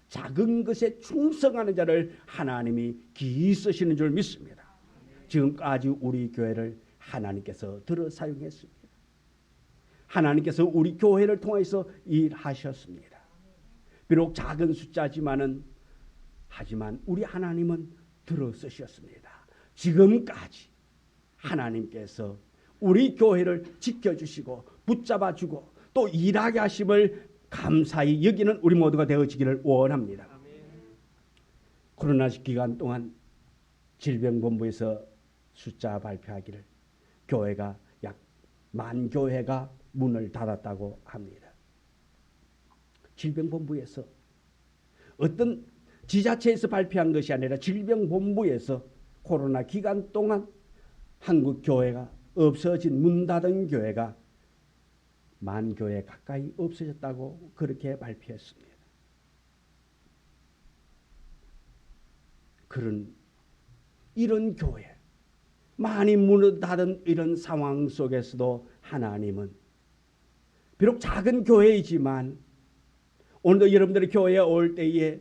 작은 것에 충성하는 자를 하나님이 기이 쓰시는 줄 믿습니다. 지금까지 우리 교회를 하나님께서 들어 사용했습니다. 하나님께서 우리 교회를 통해서 일하셨습니다. 비록 작은 숫자지만은, 하지만 우리 하나님은 들어 쓰셨습니다. 지금까지 하나님께서 우리 교회를 지켜주시고 붙잡아주고 또 일하게 하심을 감사히 여기는 우리 모두가 되어지기를 원합니다. 코로나 기간 동안 질병본부에서 숫자 발표하기를 교회가 약 10,000교회가 문을 닫았다고 합니다. 질병본부에서, 어떤 지자체에서 발표한 것이 아니라 질병본부에서 코로나 기간 동안 한국 교회가 없어진, 문 닫은 교회가 10,000교회 가까이 없어졌다고 그렇게 발표했습니다. 이런 교회, 많이 문을 닫은 이런 상황 속에서도 하나님은 비록 작은 교회이지만 오늘도 여러분들이 교회에 올 때에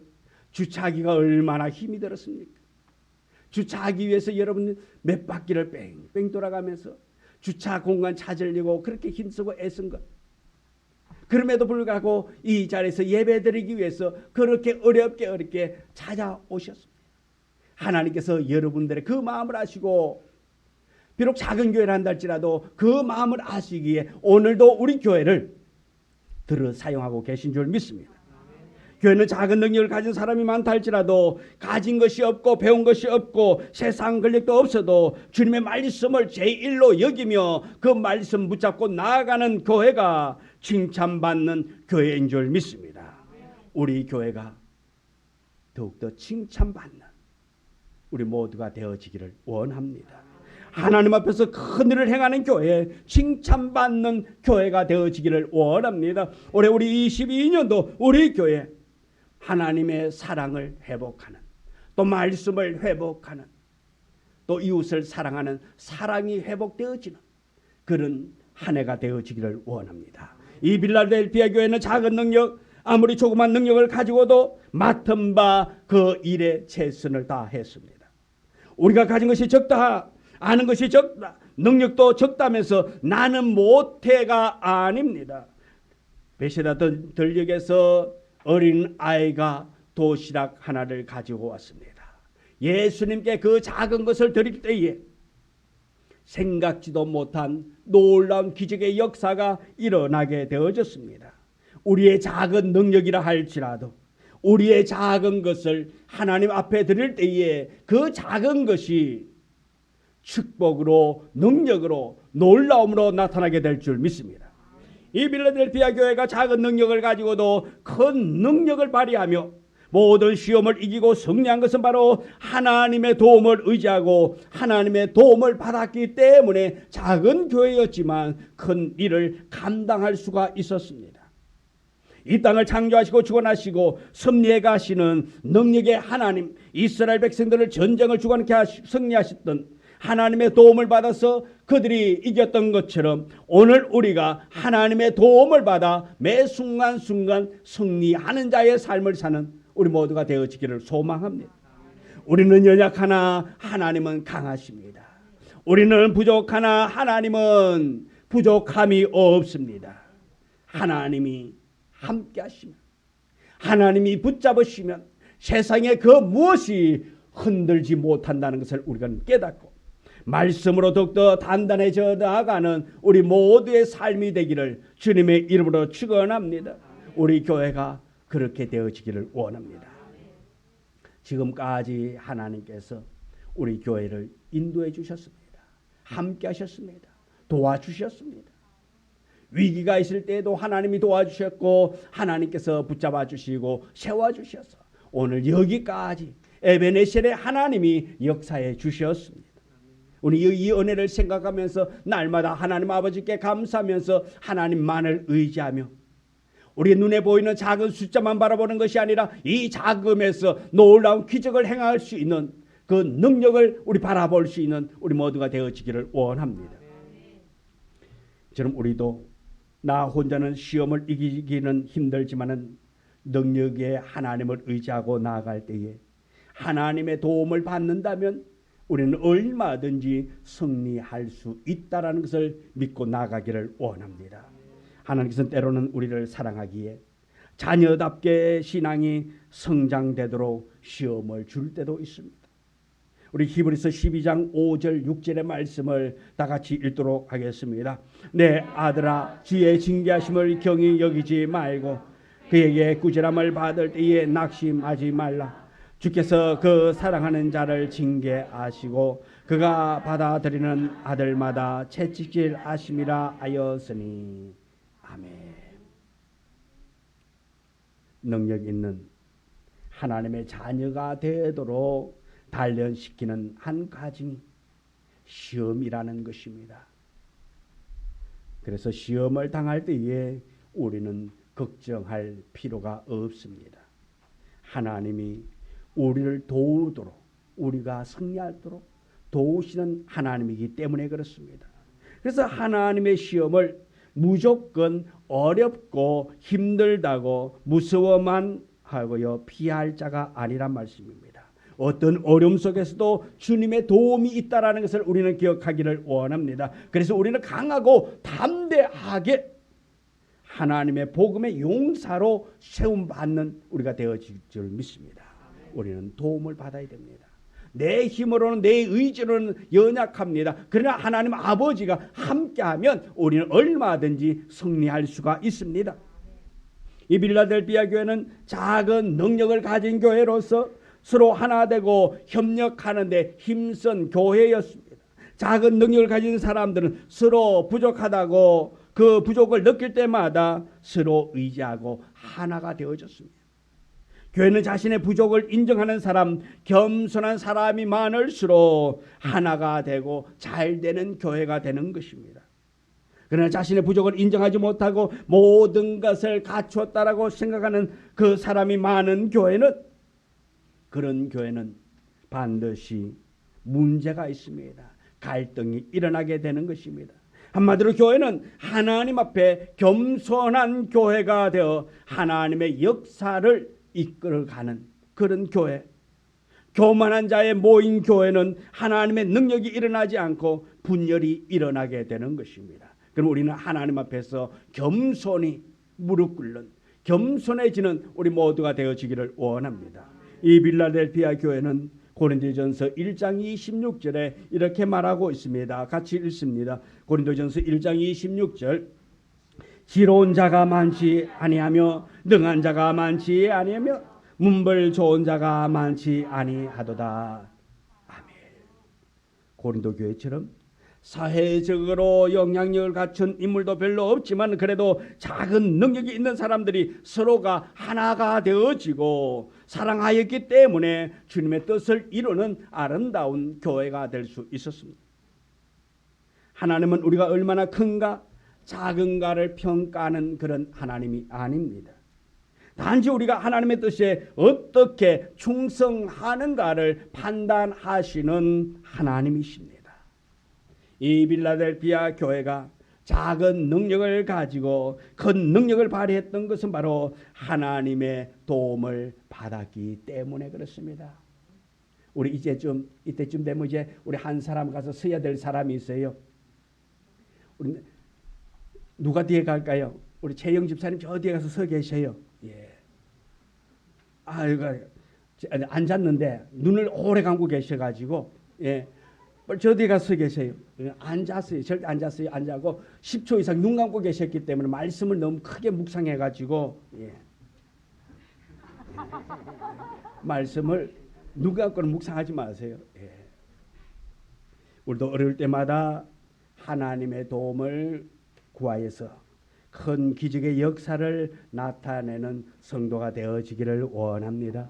주차하기가 얼마나 힘이 들었습니까? 주차하기 위해서 여러분 몇 바퀴를 뺑뺑 돌아가면서 주차 공간 찾으려고 그렇게 힘쓰고 애쓴 것. 그럼에도 불구하고 이 자리에서 예배드리기 위해서 그렇게 어렵게 찾아오셨습니다. 하나님께서 여러분들의 그 마음을 아시고, 비록 작은 교회를 한다 할지라도 그 마음을 아시기에 오늘도 우리 교회를 들어 사용하고 계신 줄 믿습니다. 교회는 작은 능력을 가진 사람이 많다 할지라도 가진 것이 없고 배운 것이 없고 세상 권력도 없어도 주님의 말씀을 제1로 여기며 그 말씀 붙잡고 나아가는 교회가 칭찬받는 교회인 줄 믿습니다. 우리 교회가 더욱더 칭찬받는 우리 모두가 되어지기를 원합니다. 하나님 앞에서 큰 일을 행하는 교회, 칭찬받는 교회가 되어지기를 원합니다. 올해 우리 22년도 우리 교회 하나님의 사랑을 회복하는, 또 말씀을 회복하는, 또 이웃을 사랑하는 사랑이 회복되어지는 그런 한 해가 되어지기를 원합니다. 이 빌라델피아 교회는 작은 능력, 아무리 조그만 능력을 가지고도 맡은 바 그 일에 최선을 다했습니다. 우리가 가진 것이 적다, 아는 것이 적다, 능력도 적다면서 나는 못해가 아닙니다. 베세다 들녘에서 어린 아이가 도시락 하나를 가지고 왔습니다. 예수님께 그 작은 것을 드릴 때에 생각지도 못한 놀라운 기적의 역사가 일어나게 되어졌습니다. 우리의 작은 능력이라 할지라도 우리의 작은 것을 하나님 앞에 드릴 때에 그 작은 것이 축복으로, 능력으로, 놀라움으로 나타나게 될 줄 믿습니다. 이 필라델피아 교회가 작은 능력을 가지고도 큰 능력을 발휘하며 모든 시험을 이기고 승리한 것은 바로 하나님의 도움을 의지하고 하나님의 도움을 받았기 때문에 작은 교회였지만 큰 일을 감당할 수가 있었습니다. 이 땅을 창조하시고 주관하시고 섭리해 가시는 능력의 하나님, 이스라엘 백성들을 전쟁을 주관케 승리하셨던 하나님의 도움을 받아서 그들이 이겼던 것처럼 오늘 우리가 하나님의 도움을 받아 매 순간순간 승리하는 자의 삶을 사는 우리 모두가 되어지기를 소망합니다. 우리는 연약하나 하나님은 강하십니다. 우리는 부족하나 하나님은 부족함이 없습니다. 하나님이 함께 하시면, 하나님이 붙잡으시면 세상에 그 무엇이 흔들지 못한다는 것을 우리가 깨닫고 말씀으로 더욱더 단단해져 나아가는 우리 모두의 삶이 되기를 주님의 이름으로 축원합니다. 우리 교회가 그렇게 되어지기를 원합니다. 지금까지 하나님께서 우리 교회를 인도해 주셨습니다. 함께 하셨습니다. 도와주셨습니다. 위기가 있을 때에도 하나님이 도와주셨고 하나님께서 붙잡아 주시고 세워주셔서 오늘 여기까지 에베네셀의 하나님이 역사해 주셨습니다. 우리 이 은혜를 생각하면서 날마다 하나님 아버지께 감사하면서 하나님만을 의지하며 우리 눈에 보이는 작은 숫자만 바라보는 것이 아니라 이 작음에서 놀라운 기적을 행할 수 있는 그 능력을 우리 바라볼 수 있는 우리 모두가 되어지기를 원합니다. 저는 우리도 나 혼자는 시험을 이기기는 힘들지만은 능력의 하나님을 의지하고 나아갈 때에 하나님의 도움을 받는다면 우리는 얼마든지 승리할 수 있다라는 것을 믿고 나아가기를 원합니다. 하나님께서는 때로는 우리를 사랑하기에 자녀답게 신앙이 성장되도록 시험을 줄 때도 있습니다. 우리 히브리서 12장 5절 6절의 말씀을 다 같이 읽도록 하겠습니다. 내 아들아 주의 징계하심을 경히 여기지 말고 그에게 꾸지람을 받을 때에 낙심하지 말라. 주께서 그 사랑하는 자를 징계하시고 그가 받아들이는 아들마다 채찍질 하심이라 하였으니. 아멘. 능력 있는 하나님의 자녀가 되도록 단련시키는 한 과정이 시험이라는 것입니다. 그래서 시험을 당할 때에 우리는 걱정할 필요가 없습니다. 하나님이 우리를 도우도록, 우리가 승리하도록 도우시는 하나님이기 때문에 그렇습니다. 그래서 하나님의 시험을 무조건 어렵고 힘들다고 무서워만 하고요 피할 자가 아니란 말씀입니다. 어떤 어려움 속에서도 주님의 도움이 있다라는 것을 우리는 기억하기를 원합니다. 그래서 우리는 강하고 담대하게 하나님의 복음의 용사로 세움받는 우리가 되어질 줄 믿습니다. 우리는 도움을 받아야 됩니다. 내 힘으로는, 내 의지로는 연약합니다. 그러나 하나님 아버지가 함께하면 우리는 얼마든지 승리할 수가 있습니다. 이 빌라델피아 교회는 작은 능력을 가진 교회로서 서로 하나 되고 협력하는데 힘쓴 교회였습니다. 작은 능력을 가진 사람들은 서로 부족하다고 그 부족을 느낄 때마다 서로 의지하고 하나가 되어졌습니다. 교회는 자신의 부족을 인정하는 사람, 겸손한 사람이 많을수록 하나가 되고 잘 되는 교회가 되는 것입니다. 그러나 자신의 부족을 인정하지 못하고 모든 것을 갖추었다라고 생각하는 그 사람이 많은 교회는, 그런 교회는 반드시 문제가 있습니다. 갈등이 일어나게 되는 것입니다. 한마디로 교회는 하나님 앞에 겸손한 교회가 되어 하나님의 역사를 이끌어가는 그런 교회. 교만한 자의 모인 교회는 하나님의 능력이 일어나지 않고 분열이 일어나게 되는 것입니다. 그럼 우리는 하나님 앞에서 겸손히 무릎 꿇는 겸손해지는 우리 모두가 되어지기를 원합니다. 이 빌라델피아 교회는 고린도전서 1장 26절에 이렇게 말하고 있습니다. 같이 읽습니다. 고린도전서 1장 26절 지로운 자가 많지 아니하며 능한 자가 많지 아니하며 문벌 좋은 자가 많지 아니하도다. 아멘. 고린도 교회처럼 사회적으로 영향력을 갖춘 인물도 별로 없지만 그래도 작은 능력이 있는 사람들이 서로가 하나가 되어지고 사랑하였기 때문에 주님의 뜻을 이루는 아름다운 교회가 될 수 있었습니다. 하나님은 우리가 얼마나 큰가 작은가를 평가하는 그런 하나님이 아닙니다. 단지 우리가 하나님의 뜻에 어떻게 충성하는가를 판단하시는 하나님이십니다. 이 빌라델피아 교회가 작은 능력을 가지고 큰 능력을 발휘했던 것은 바로 하나님의 도움을 받았기 때문에 그렇습니다. 우리 이때쯤 되면 이제 우리 한 사람 가서 서야 될 사람이 있어요. 우리 누가 뒤에 갈까요? 우리 최영 집사님 저 뒤에 가서 서 계셔요. 예. 이거 앉았는데 눈을 오래 감고 계셔가지고 예. 저 뒤에 가서 서 계세요. 앉았어요. 절대 앉았어요. 앉아고 10초 이상 눈 감고 계셨기 때문에 말씀을 너무 크게 묵상해가지고 예. 말씀을 눈 감고는 묵상하지 마세요. 예. 우리도 어려울 때마다 하나님의 도움을 구하여서 큰 기적의 역사를 나타내는 성도가 되어지기를 원합니다.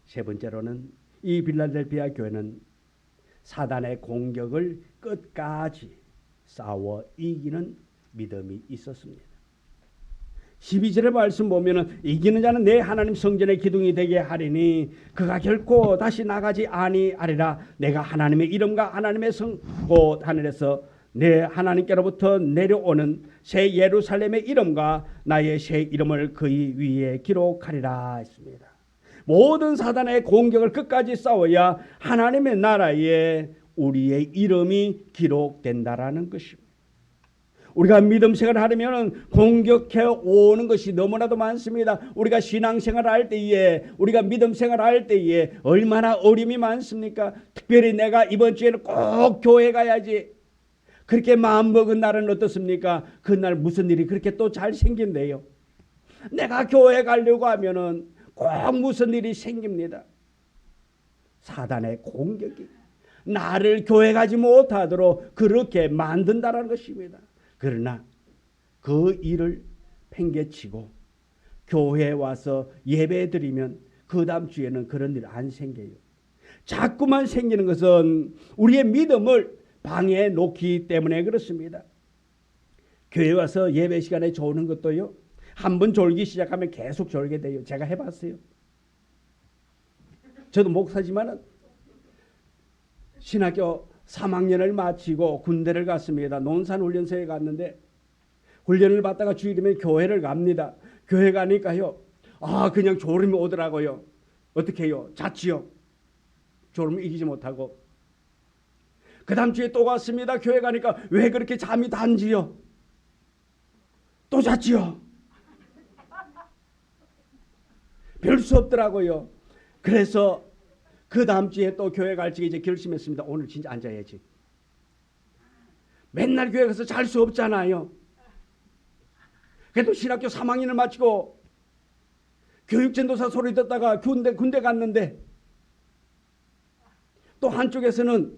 세 번째로는 이 빌라델피아 교회는 사단의 공격을 끝까지 싸워 이기는 믿음이 있었습니다. 12절의 말씀 보면은 이기는 자는 내 하나님 성전의 기둥이 되게 하리니 그가 결코 다시 나가지 아니하리라. 내가 하나님의 이름과 하나님의 성 곧 하늘에서 내 하나님께로부터 내려오는 새 예루살렘의 이름과 나의 새 이름을 그의 위에 기록하리라 했습니다. 모든 사단의 공격을 끝까지 싸워야 하나님의 나라에 우리의 이름이 기록된다라는 것입니다. 우리가 믿음 생활을 하려면 공격해 오는 것이 너무나도 많습니다. 우리가 신앙생활을 할 때에 우리가 믿음 생활을 할 때에 얼마나 어려움이 많습니까? 특별히 내가 이번 주에는 꼭 교회 가야지. 그렇게 마음먹은 날은 어떻습니까? 그날 무슨 일이 그렇게 또 잘 생긴대요. 내가 교회 가려고 하면은 꼭 무슨 일이 생깁니다. 사단의 공격이 나를 교회 가지 못하도록 그렇게 만든다는 것입니다. 그러나 그 일을 팽개치고 교회에 와서 예배 드리면 그 다음 주에는 그런 일 안 생겨요. 자꾸만 생기는 것은 우리의 믿음을 방해해 놓기 때문에 그렇습니다. 교회 와서 예배 시간에 조는 것도요. 한번 졸기 시작하면 계속 졸게 돼요. 제가 해봤어요. 저도 목사지만은 신학교 3학년을 마치고 군대를 갔습니다. 논산훈련소에 갔는데 훈련을 받다가 주일이면 교회를 갑니다. 교회 가니까요. 그냥 졸음이 오더라고요. 어떻게 해요? 잤지요. 졸음을 이기지 못하고. 그 다음 주에 또 갔습니다. 교회 가니까 왜 그렇게 잠이 단지요? 또 잤지요. 별 수 없더라고요. 그래서 그 다음 주에 또 교회 갈지 이제 결심했습니다. 오늘 진짜 앉아야지. 맨날 교회 가서 잘 수 없잖아요. 그래도 신학교 3학년을 마치고 교육전도사 소리 듣다가 군대 갔는데 또 한쪽에서는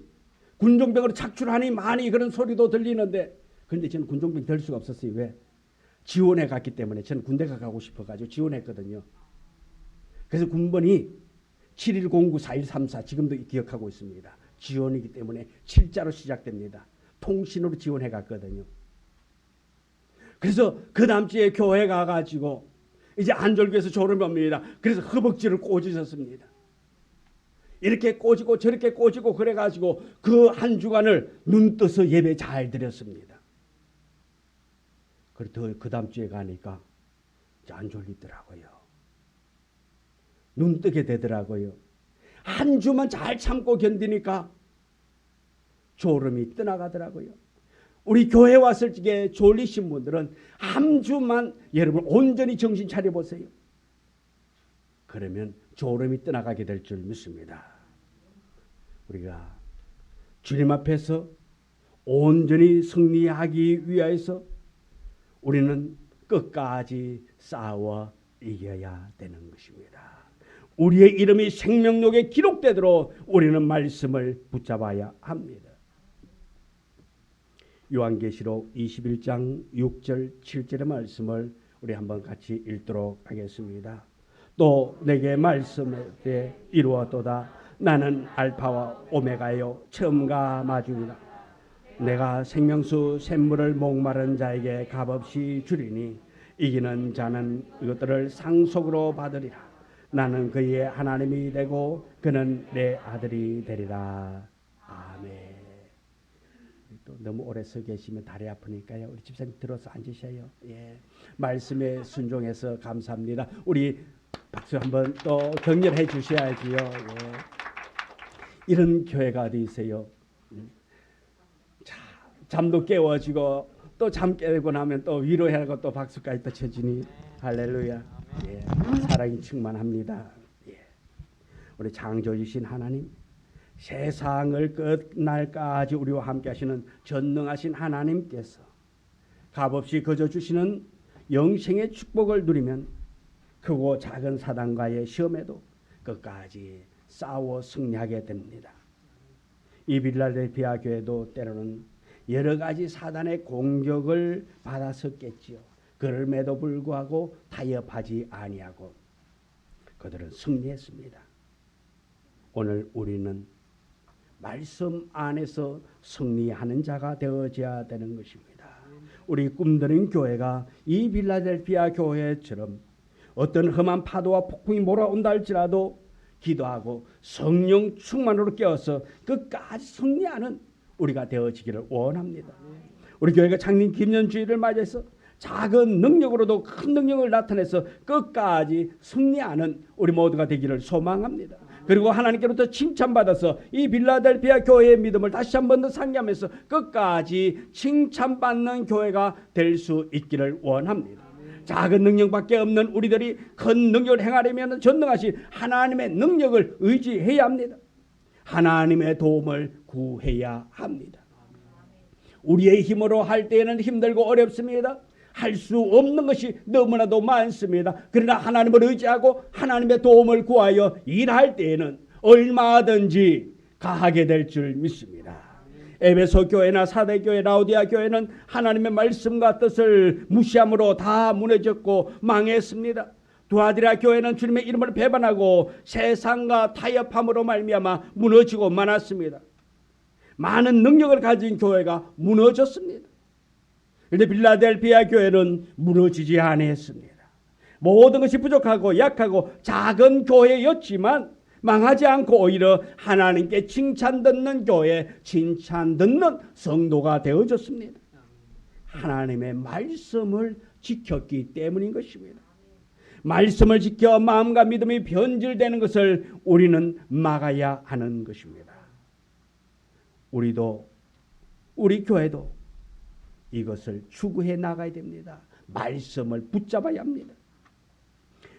군종병으로 착출하니 많이 그런 소리도 들리는데 그런데 저는 군종병 될 수가 없었어요. 왜? 지원해 갔기 때문에 저는 군대가 가고 싶어가지고 지원했거든요. 그래서 군번이 71094134 지금도 기억하고 있습니다. 지원이기 때문에 7자로 시작됩니다. 통신으로 지원해 갔거든요. 그래서 그 다음 주에 교회 가가지고 이제 안절교에서 졸음이 옵니다. 그래서 허벅지를 꼬집었습니다. 이렇게 꼬지고 저렇게 꼬지고 그래가지고 그 한 주간을 눈 떠서 예배 잘 드렸습니다. 그래도 그 다음 주에 가니까 안 졸리더라고요. 눈 뜨게 되더라고요. 한 주만 잘 참고 견디니까 졸음이 떠나가더라고요. 우리 교회 왔을 적에 졸리신 분들은 한 주만 여러분 온전히 정신 차려보세요. 그러면 졸음이 떠나가게 될 줄 믿습니다. 우리가 주님 앞에서 온전히 승리하기 위해서 우리는 끝까지 싸워 이겨야 되는 것입니다. 우리의 이름이 생명록에 기록되도록 우리는 말씀을 붙잡아야 합니다. 요한계시록 21장 6절 7절의 말씀을 우리 한번 같이 읽도록 하겠습니다. 또 내게 말씀에 이루었도다. 나는 알파와 오메가요 처음과 마지막이라. 내가 생명수 샘물을 목마른 자에게 값없이 주리니 이기는 자는 이것들을 상속으로 받으리라. 나는 그의 하나님이 되고 그는 내 아들이 되리라. 아멘. 또 너무 오래 서 계시면 다리 아프니까요. 우리 집사님 들어서 앉으셔요. 예. 말씀에 순종해서 감사합니다. 우리 박수 한번 또 격려해 주셔야지요. 예. 이런 교회가 어디 있어요? 자, 잠도 깨워지고 또 잠 깨고 나면 또 위로하고 또 박수까지 또 쳐주니 할렐루야. 예. 사랑이 충만합니다. 예. 우리 창조주신 하나님, 세상을 끝날까지 우리와 함께 하시는 전능하신 하나님께서 값없이 거저 주시는 영생의 축복을 누리면 크고 작은 사단과의 시험에도 끝까지 싸워 승리하게 됩니다. 이 빌라델피아 교회도 때로는 여러 가지 사단의 공격을 받았었겠지요. 그럼에도 불구하고 타협하지 아니하고 그들은 승리했습니다. 오늘 우리는 말씀 안에서 승리하는 자가 되어져야 되는 것입니다. 우리 꿈드는 교회가 이 빌라델피아 교회처럼 어떤 험한 파도와 폭풍이 몰아온다 할지라도 기도하고 성령 충만으로 깨어서 끝까지 승리하는 우리가 되어지기를 원합니다. 우리 교회가 창립 기념주일을 맞이해서 작은 능력으로도 큰 능력을 나타내서 끝까지 승리하는 우리 모두가 되기를 소망합니다. 그리고 하나님께로부터 칭찬받아서 이 빌라델피아 교회의 믿음을 다시 한 번 더 상기하면서 끝까지 칭찬받는 교회가 될 수 있기를 원합니다. 작은 능력밖에 없는 우리들이 큰 능력을 행하려면 전능하신 하나님의 능력을 의지해야 합니다. 하나님의 도움을 구해야 합니다. 우리의 힘으로 할 때에는 힘들고 어렵습니다. 할 수 없는 것이 너무나도 많습니다. 그러나 하나님을 의지하고 하나님의 도움을 구하여 일할 때에는 얼마든지 가하게 될 줄 믿습니다. 에베소 교회나 사대교회, 라오디아 교회는 하나님의 말씀과 뜻을 무시함으로 다 무너졌고 망했습니다. 두아디라 교회는 주님의 이름을 배반하고 세상과 타협함으로 말미암아 무너지고 말았습니다. 많은 능력을 가진 교회가 무너졌습니다. 그런데 빌라델피아 교회는 무너지지 아니했습니다. 모든 것이 부족하고 약하고 작은 교회였지만 망하지 않고 오히려 하나님께 칭찬 듣는 교회, 칭찬 듣는 성도가 되어졌습니다. 하나님의 말씀을 지켰기 때문인 것입니다. 말씀을 지켜 마음과 믿음이 변질되는 것을 우리는 막아야 하는 것입니다. 우리도, 우리 교회도 이것을 추구해 나가야 됩니다. 말씀을 붙잡아야 합니다.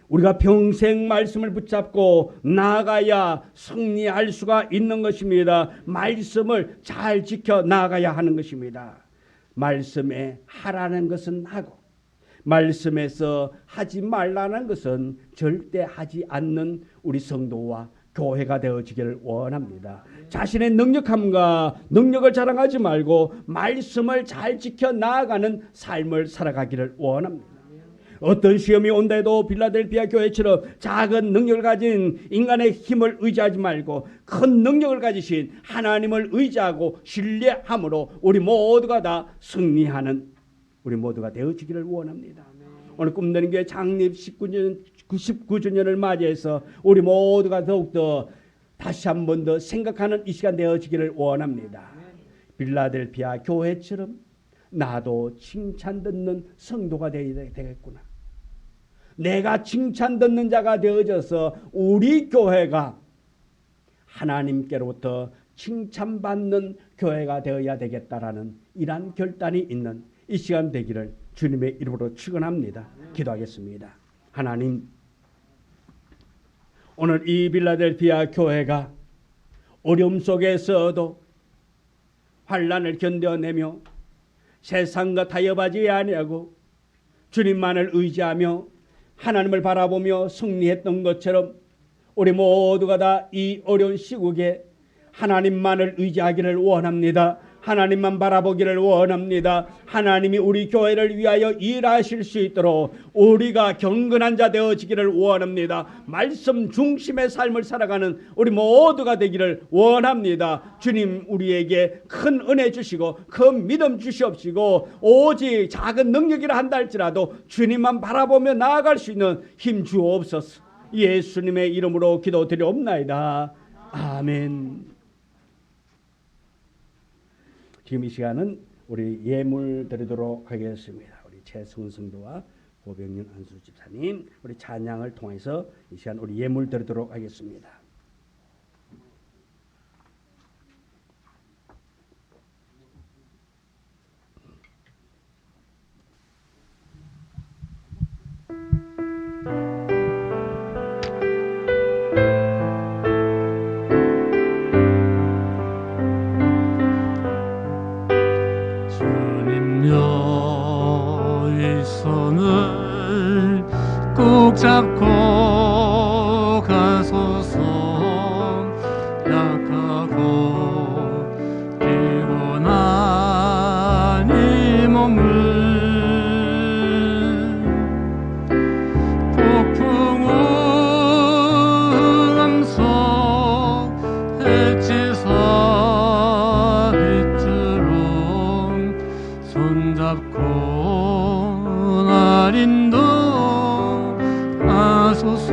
우리가 평생 말씀을 붙잡고 나아가야 승리할 수가 있는 것입니다. 말씀을 잘 지켜 나가야 하는 것입니다. 말씀에 하라는 것은 하고 말씀에서 하지 말라는 것은 절대 하지 않는 우리 성도와 교회가 되어지기를 원합니다. 자신의 능력함과 능력을 자랑하지 말고 말씀을 잘 지켜 나아가는 삶을 살아가기를 원합니다. 어떤 시험이 온다 해도 빌라델피아 교회처럼 작은 능력을 가진 인간의 힘을 의지하지 말고 큰 능력을 가지신 하나님을 의지하고 신뢰함으로 우리 모두가 다 승리하는 우리 모두가 되어지기를 원합니다. 오늘 꿈되는 교회 창립 19주년을 맞이해서 우리 모두가 더욱더 다시 한 번 더 생각하는 이 시간 되어지기를 원합니다. 빌라델피아 교회처럼 나도 칭찬 듣는 성도가 되겠구나. 내가 칭찬 듣는 자가 되어져서 우리 교회가 하나님께로부터 칭찬받는 교회가 되어야 되겠다라는 이란 결단이 있는 이 시간 되기를 주님의 이름으로 축원합니다. 기도하겠습니다. 하나님, 오늘 이 빌라델피아 교회가 어려움 속에서도 환난을 견뎌내며 세상과 타협하지 아니하고 주님만을 의지하며 하나님을 바라보며 승리했던 것처럼 우리 모두가 다 이 어려운 시국에 하나님만을 의지하기를 원합니다. 하나님만 바라보기를 원합니다. 하나님이 우리 교회를 위하여 일하실 수 있도록 우리가 경건한 자 되어지기를 원합니다. 말씀 중심의 삶을 살아가는 우리 모두가 되기를 원합니다. 주님, 우리에게 큰 은혜 주시고 큰 믿음 주시옵시고 오직 작은 능력이라 한다 할지라도 주님만 바라보며 나아갈 수 있는 힘 주옵소서. 예수님의 이름으로 기도드리옵나이다. 아멘. 지금 이 시간은 우리 예물 드리도록 하겠습니다. 우리 최승훈 성도와 고병윤 안수 집사님, 우리 찬양을 통해서 이 시간 우리 예물 드리도록 하겠습니다. 꼭 잡고 가소서. 약하고 피곤한 이 몸을 폭풍우 강속 해치사 빛으로 손잡고 날인도 하소서.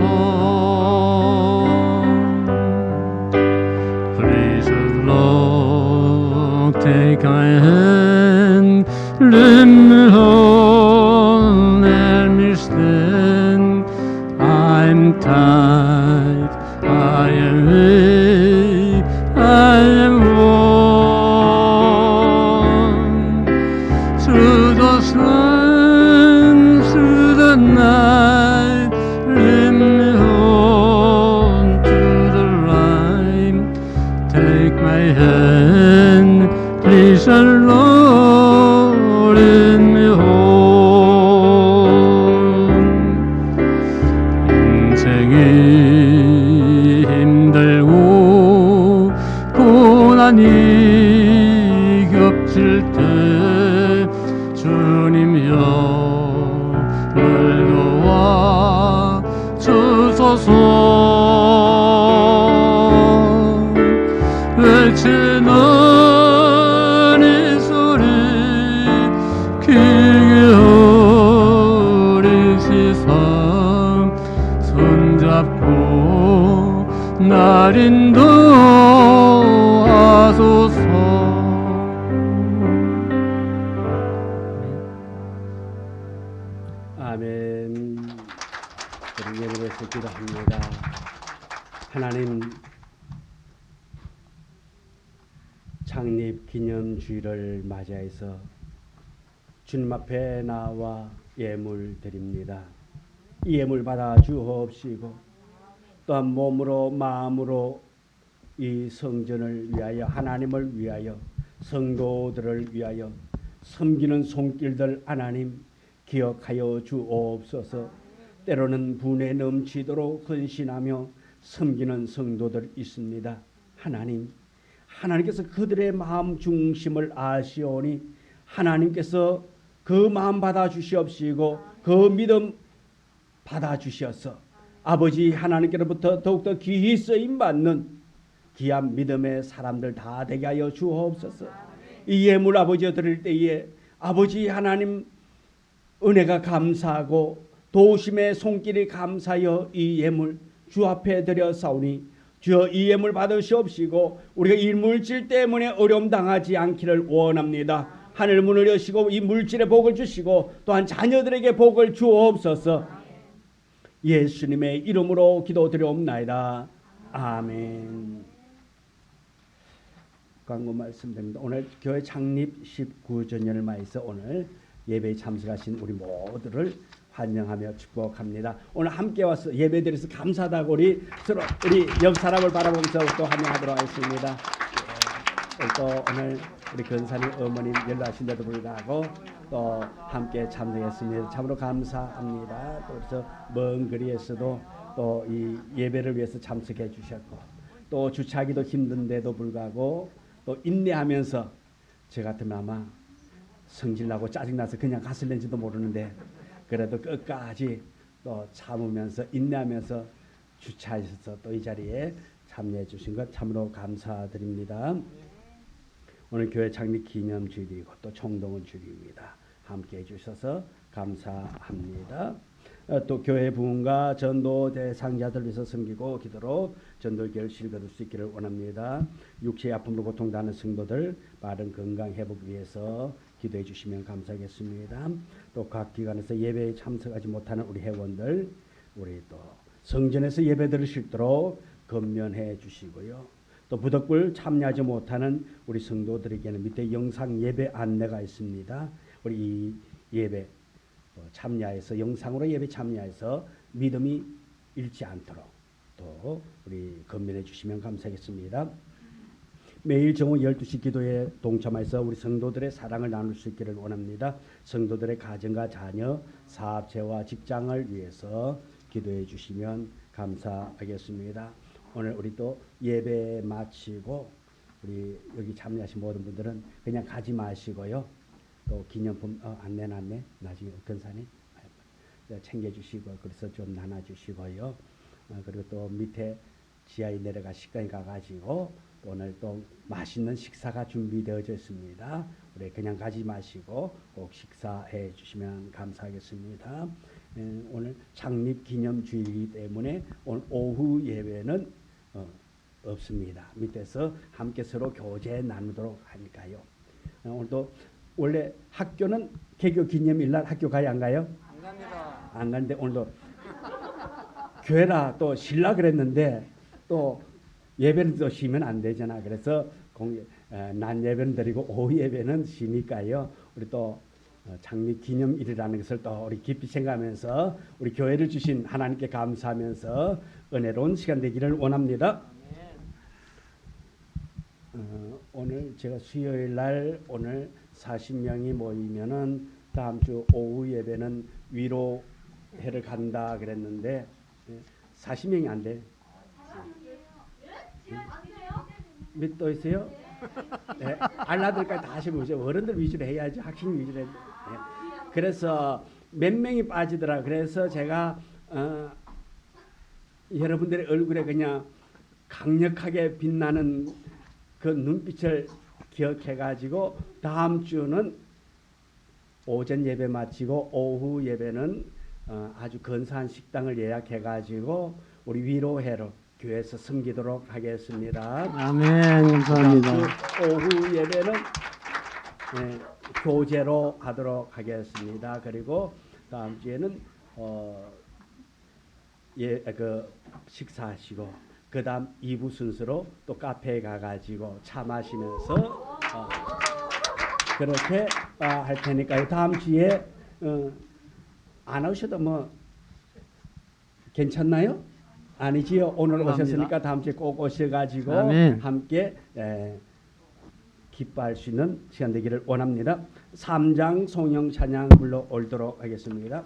Please Lord, take my hand, let me hold, let me stand. I'm tired, I am weak, I am worn. Through the sun, through the night, let me on to the light. Take my hand, please, Lord, let me home. 인생이 힘들고 고난이 겹칠 때 주님이여 늘 도와 주소서. 외치는 이 소리 귀에 들으시사 손잡고 날 인도하소서. 아멘. 우리 예물에서 기도합니다. 하나님, 창립 기념주일을 맞이해서 주님 앞에 나와 예물 드립니다. 이 예물 받아 주옵시고 또한 몸으로 마음으로 이 성전을 위하여, 하나님을 위하여, 성도들을 위하여 섬기는 손길들 하나님 기억하여 주옵소서. 때로는 분에 넘치도록 헌신하며 섬기는 성도들 있습니다. 하나님께서 그들의 마음 중심을 아시오니 하나님께서 그 마음 받아주시옵시고 그 믿음 받아주셔서 아버지 하나님께로부터 더욱더 귀히 쓰임받는 귀한 믿음의 사람들 다 되게 하여 주옵소서. 이 예물 아버지여 드릴 때에 아버지 하나님 은혜가 감사하고 도우심의 손길이 감사하여 이 예물 주 앞에 드려사오니 주여 이 예물 받으시옵시고 우리가 이 물질 때문에 어려움 당하지 않기를 원합니다. 하늘 문을 여시고 이 물질의 복을 주시고 또한 자녀들에게 복을 주옵소서. 예수님의 이름으로 기도드리옵나이다. 아멘. 광고 말씀드립니다. 오늘 교회 창립 19주년을 맞이해서 오늘 예배에 참석하신 우리 모두를 환영하며 축복합니다. 오늘 함께 와서 예배드려서 감사하다고 우리 서로 우리 옆 사람을 바라보면서 또 환영하도록 하겠습니다. 또 오늘 우리 근사님 어머님 연락하신데도 불구하고 또 함께 참석했습니다. 참으로 감사합니다. 또 그래서 먼 거리에서도 또 이 예배를 위해서 참석해 주셨고 또 주차하기도 힘든데도 불구하고 또 인내하면서 저 같으면 아마 성질나고 짜증나서 그냥 갔을는지도 모르는데 그래도 끝까지 또 참으면서 인내하면서 주차하셔서 또 이 자리에 참여해 주신 것 참으로 감사드립니다. 오늘 교회 창립 기념주일이고 또 총동원 주일입니다. 함께 해주셔서 감사합니다. 또 교회 부흥과 전도 대상자들 위해서 섬기고 기도로 전도 결실을 거둘 수 있기를 원합니다. 육체의 아픔으로 고통당하는 성도들 빠른 건강 회복 위해서 기도해 주시면 감사하겠습니다. 또 각 기관에서 예배에 참석하지 못하는 우리 회원들 우리 또 성전에서 예배 드릴 수 있도록 건면해 주시고요. 또 부덕불 참여하지 못하는 우리 성도들에게는 밑에 영상 예배 안내가 있습니다. 우리 이 예배 참여해서 영상으로 예배 참여해서 믿음이 잃지 않도록 또 우리 건면해 주시면 감사하겠습니다. 매일 정오 12시 기도에 동참해서 우리 성도들의 사랑을 나눌 수 있기를 원합니다. 성도들의 가정과 자녀, 사업체와 직장을 위해서 기도해 주시면 감사하겠습니다. 오늘 우리 또 예배 마치고 우리 여기 참여하신 모든 분들은 그냥 가지 마시고요. 또 기념품 안내 나중에 근사님 챙겨주시고 그래서 좀 나눠주시고요. 그리고 또 밑에 지하에 내려가 식당에 가가지고 오늘 또 맛있는 식사가 준비되어져 있습니다. 우리 그냥 가지 마시고 꼭 식사해 주시면 감사하겠습니다. 오늘 창립 기념주일이기 때문에 오늘 오후 예배는 없습니다. 밑에서 함께 서로 교제 나누도록 하니까요. 오늘도 원래 학교는 개교 기념일날 학교 가야 안 가요? 안 갑니다. 안 가는데 오늘도 교회라 또 쉬려 그랬는데 또 예배는 또 쉬면 안 되잖아. 그래서 낮 예배는 드리고 오후 예배는 쉬니까요. 우리 또 창립 기념일이라는 것을 또 우리 깊이 생각하면서 우리 교회를 주신 하나님께 감사하면서 은혜로운 시간 되기를 원합니다. 오늘 제가 수요일 날 오늘 40명이 모이면은 다음 주 오후 예배는 위로회를 간다 그랬는데 40명이 안 돼. 몇 도 있어요? 네, 알라들까지 다 하시면 이제 어른들 위주로 해야지 학생 위주로 해야지. 네. 그래서 몇 명이 빠지더라. 그래서 제가 여러분들의 얼굴에 그냥 강력하게 빛나는 그 눈빛을 기억해가지고 다음 주는 오전 예배 마치고 오후 예배는 아주 근사한 식당을 예약해가지고 우리 위로회로 교회에서 섬기도록 하겠습니다. 아멘. 감사합니다. 오후 예배는 교제로 하도록 하겠습니다. 그리고 다음 주에는 식사하시고 그 다음 2부 순서로 또 카페에 가가지고 차 마시면서 그렇게 할 테니까요. 다음 주에 안 오셔도 뭐 괜찮나요? 아니지요. 오늘 감사합니다. 오셨으니까 다음 주에 꼭 오셔가지고 아멘. 함께 기뻐할 수 있는 시간 되기를 원합니다. 3장 송영 찬양 불러올도록 하겠습니다.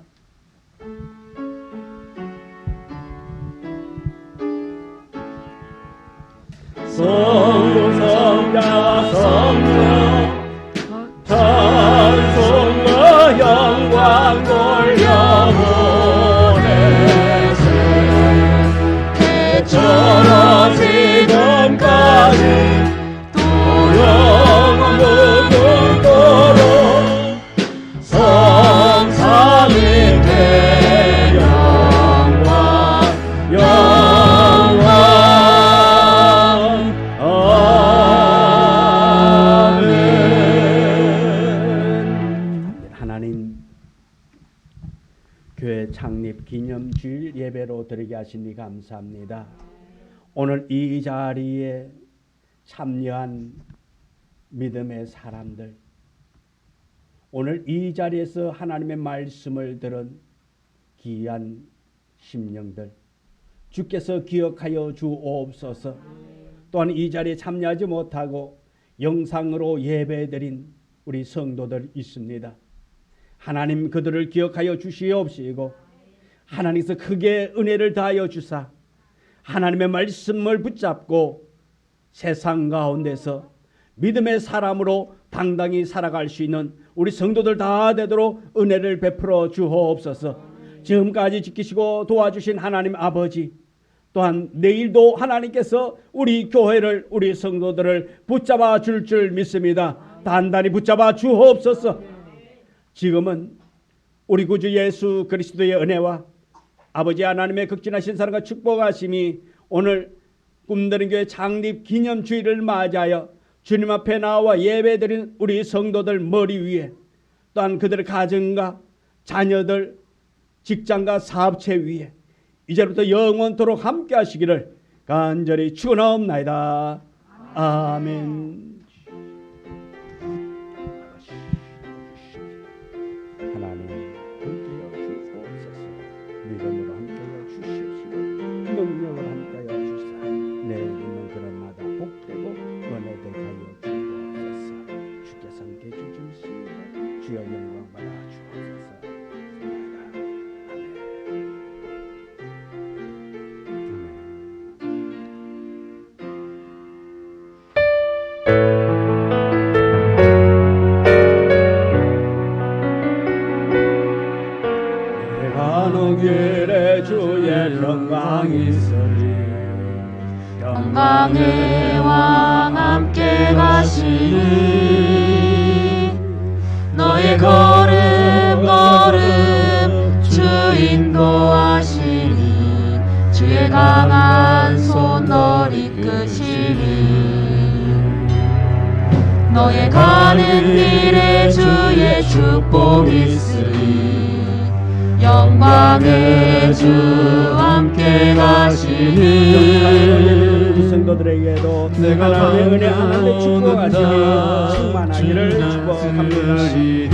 성부성자 성령 찬송과 영광 돌려보내세 대처럼 지금까지 영원히 묻도록 성삼위의 영광 하나님 교회 창립 기념주일 예배로 드리게 하시니 감사합니다. 오늘 이 자리에 참여한 믿음의 사람들, 오늘 이 자리에서 하나님의 말씀을 들은 귀한 심령들, 주께서 기억하여 주옵소서. 또한 이 자리에 참여하지 못하고 영상으로 예배드린 우리 성도들 있습니다. 하나님 그들을 기억하여 주시옵시고 하나님께서 크게 은혜를 다하여 주사 하나님의 말씀을 붙잡고 세상 가운데서 믿음의 사람으로 당당히 살아갈 수 있는 우리 성도들 다 되도록 은혜를 베풀어 주옵소서. 지금까지 지키시고 도와주신 하나님 아버지, 또한 내일도 하나님께서 우리 교회를, 우리 성도들을 붙잡아 줄 믿습니다. 단단히 붙잡아 주옵소서. 지금은 우리 구주 예수 그리스도의 은혜와 아버지 하나님의 극진하신 사랑과 축복하심이 오늘 꿈드는 교회 창립 기념주일을 맞이하여 주님 앞에 나와 예배드린 우리 성도들 머리 위에, 또한 그들의 가정과 자녀들, 직장과 사업체 위에 이제부터 영원토록 함께 하시기를 간절히 축원하옵나이다. 아멘. 하나님 함께하여 주옵소서. 믿음으로 함께하여 주십시오. 능력을 함께하여 주사 내 있는 그런마다 복되고 은혜되게 하여 주옵소서. 주께서 함께 주십시오. 주여 영광 받아 주옵소서. 가는 길에 주의 영광이 있으리. 영광의 왕 함께 가시니 너의 걸음 주 인도하시니 주의 강한 손 널 이끄시니 너의 가는 길에 주의 축복 있으리. 영광의 주 함께 가시니 우리 성도들에게도 내가 하나님의 은혜 하나님의 축복하시니 방문한다 충만하기를 축복합니다. 주의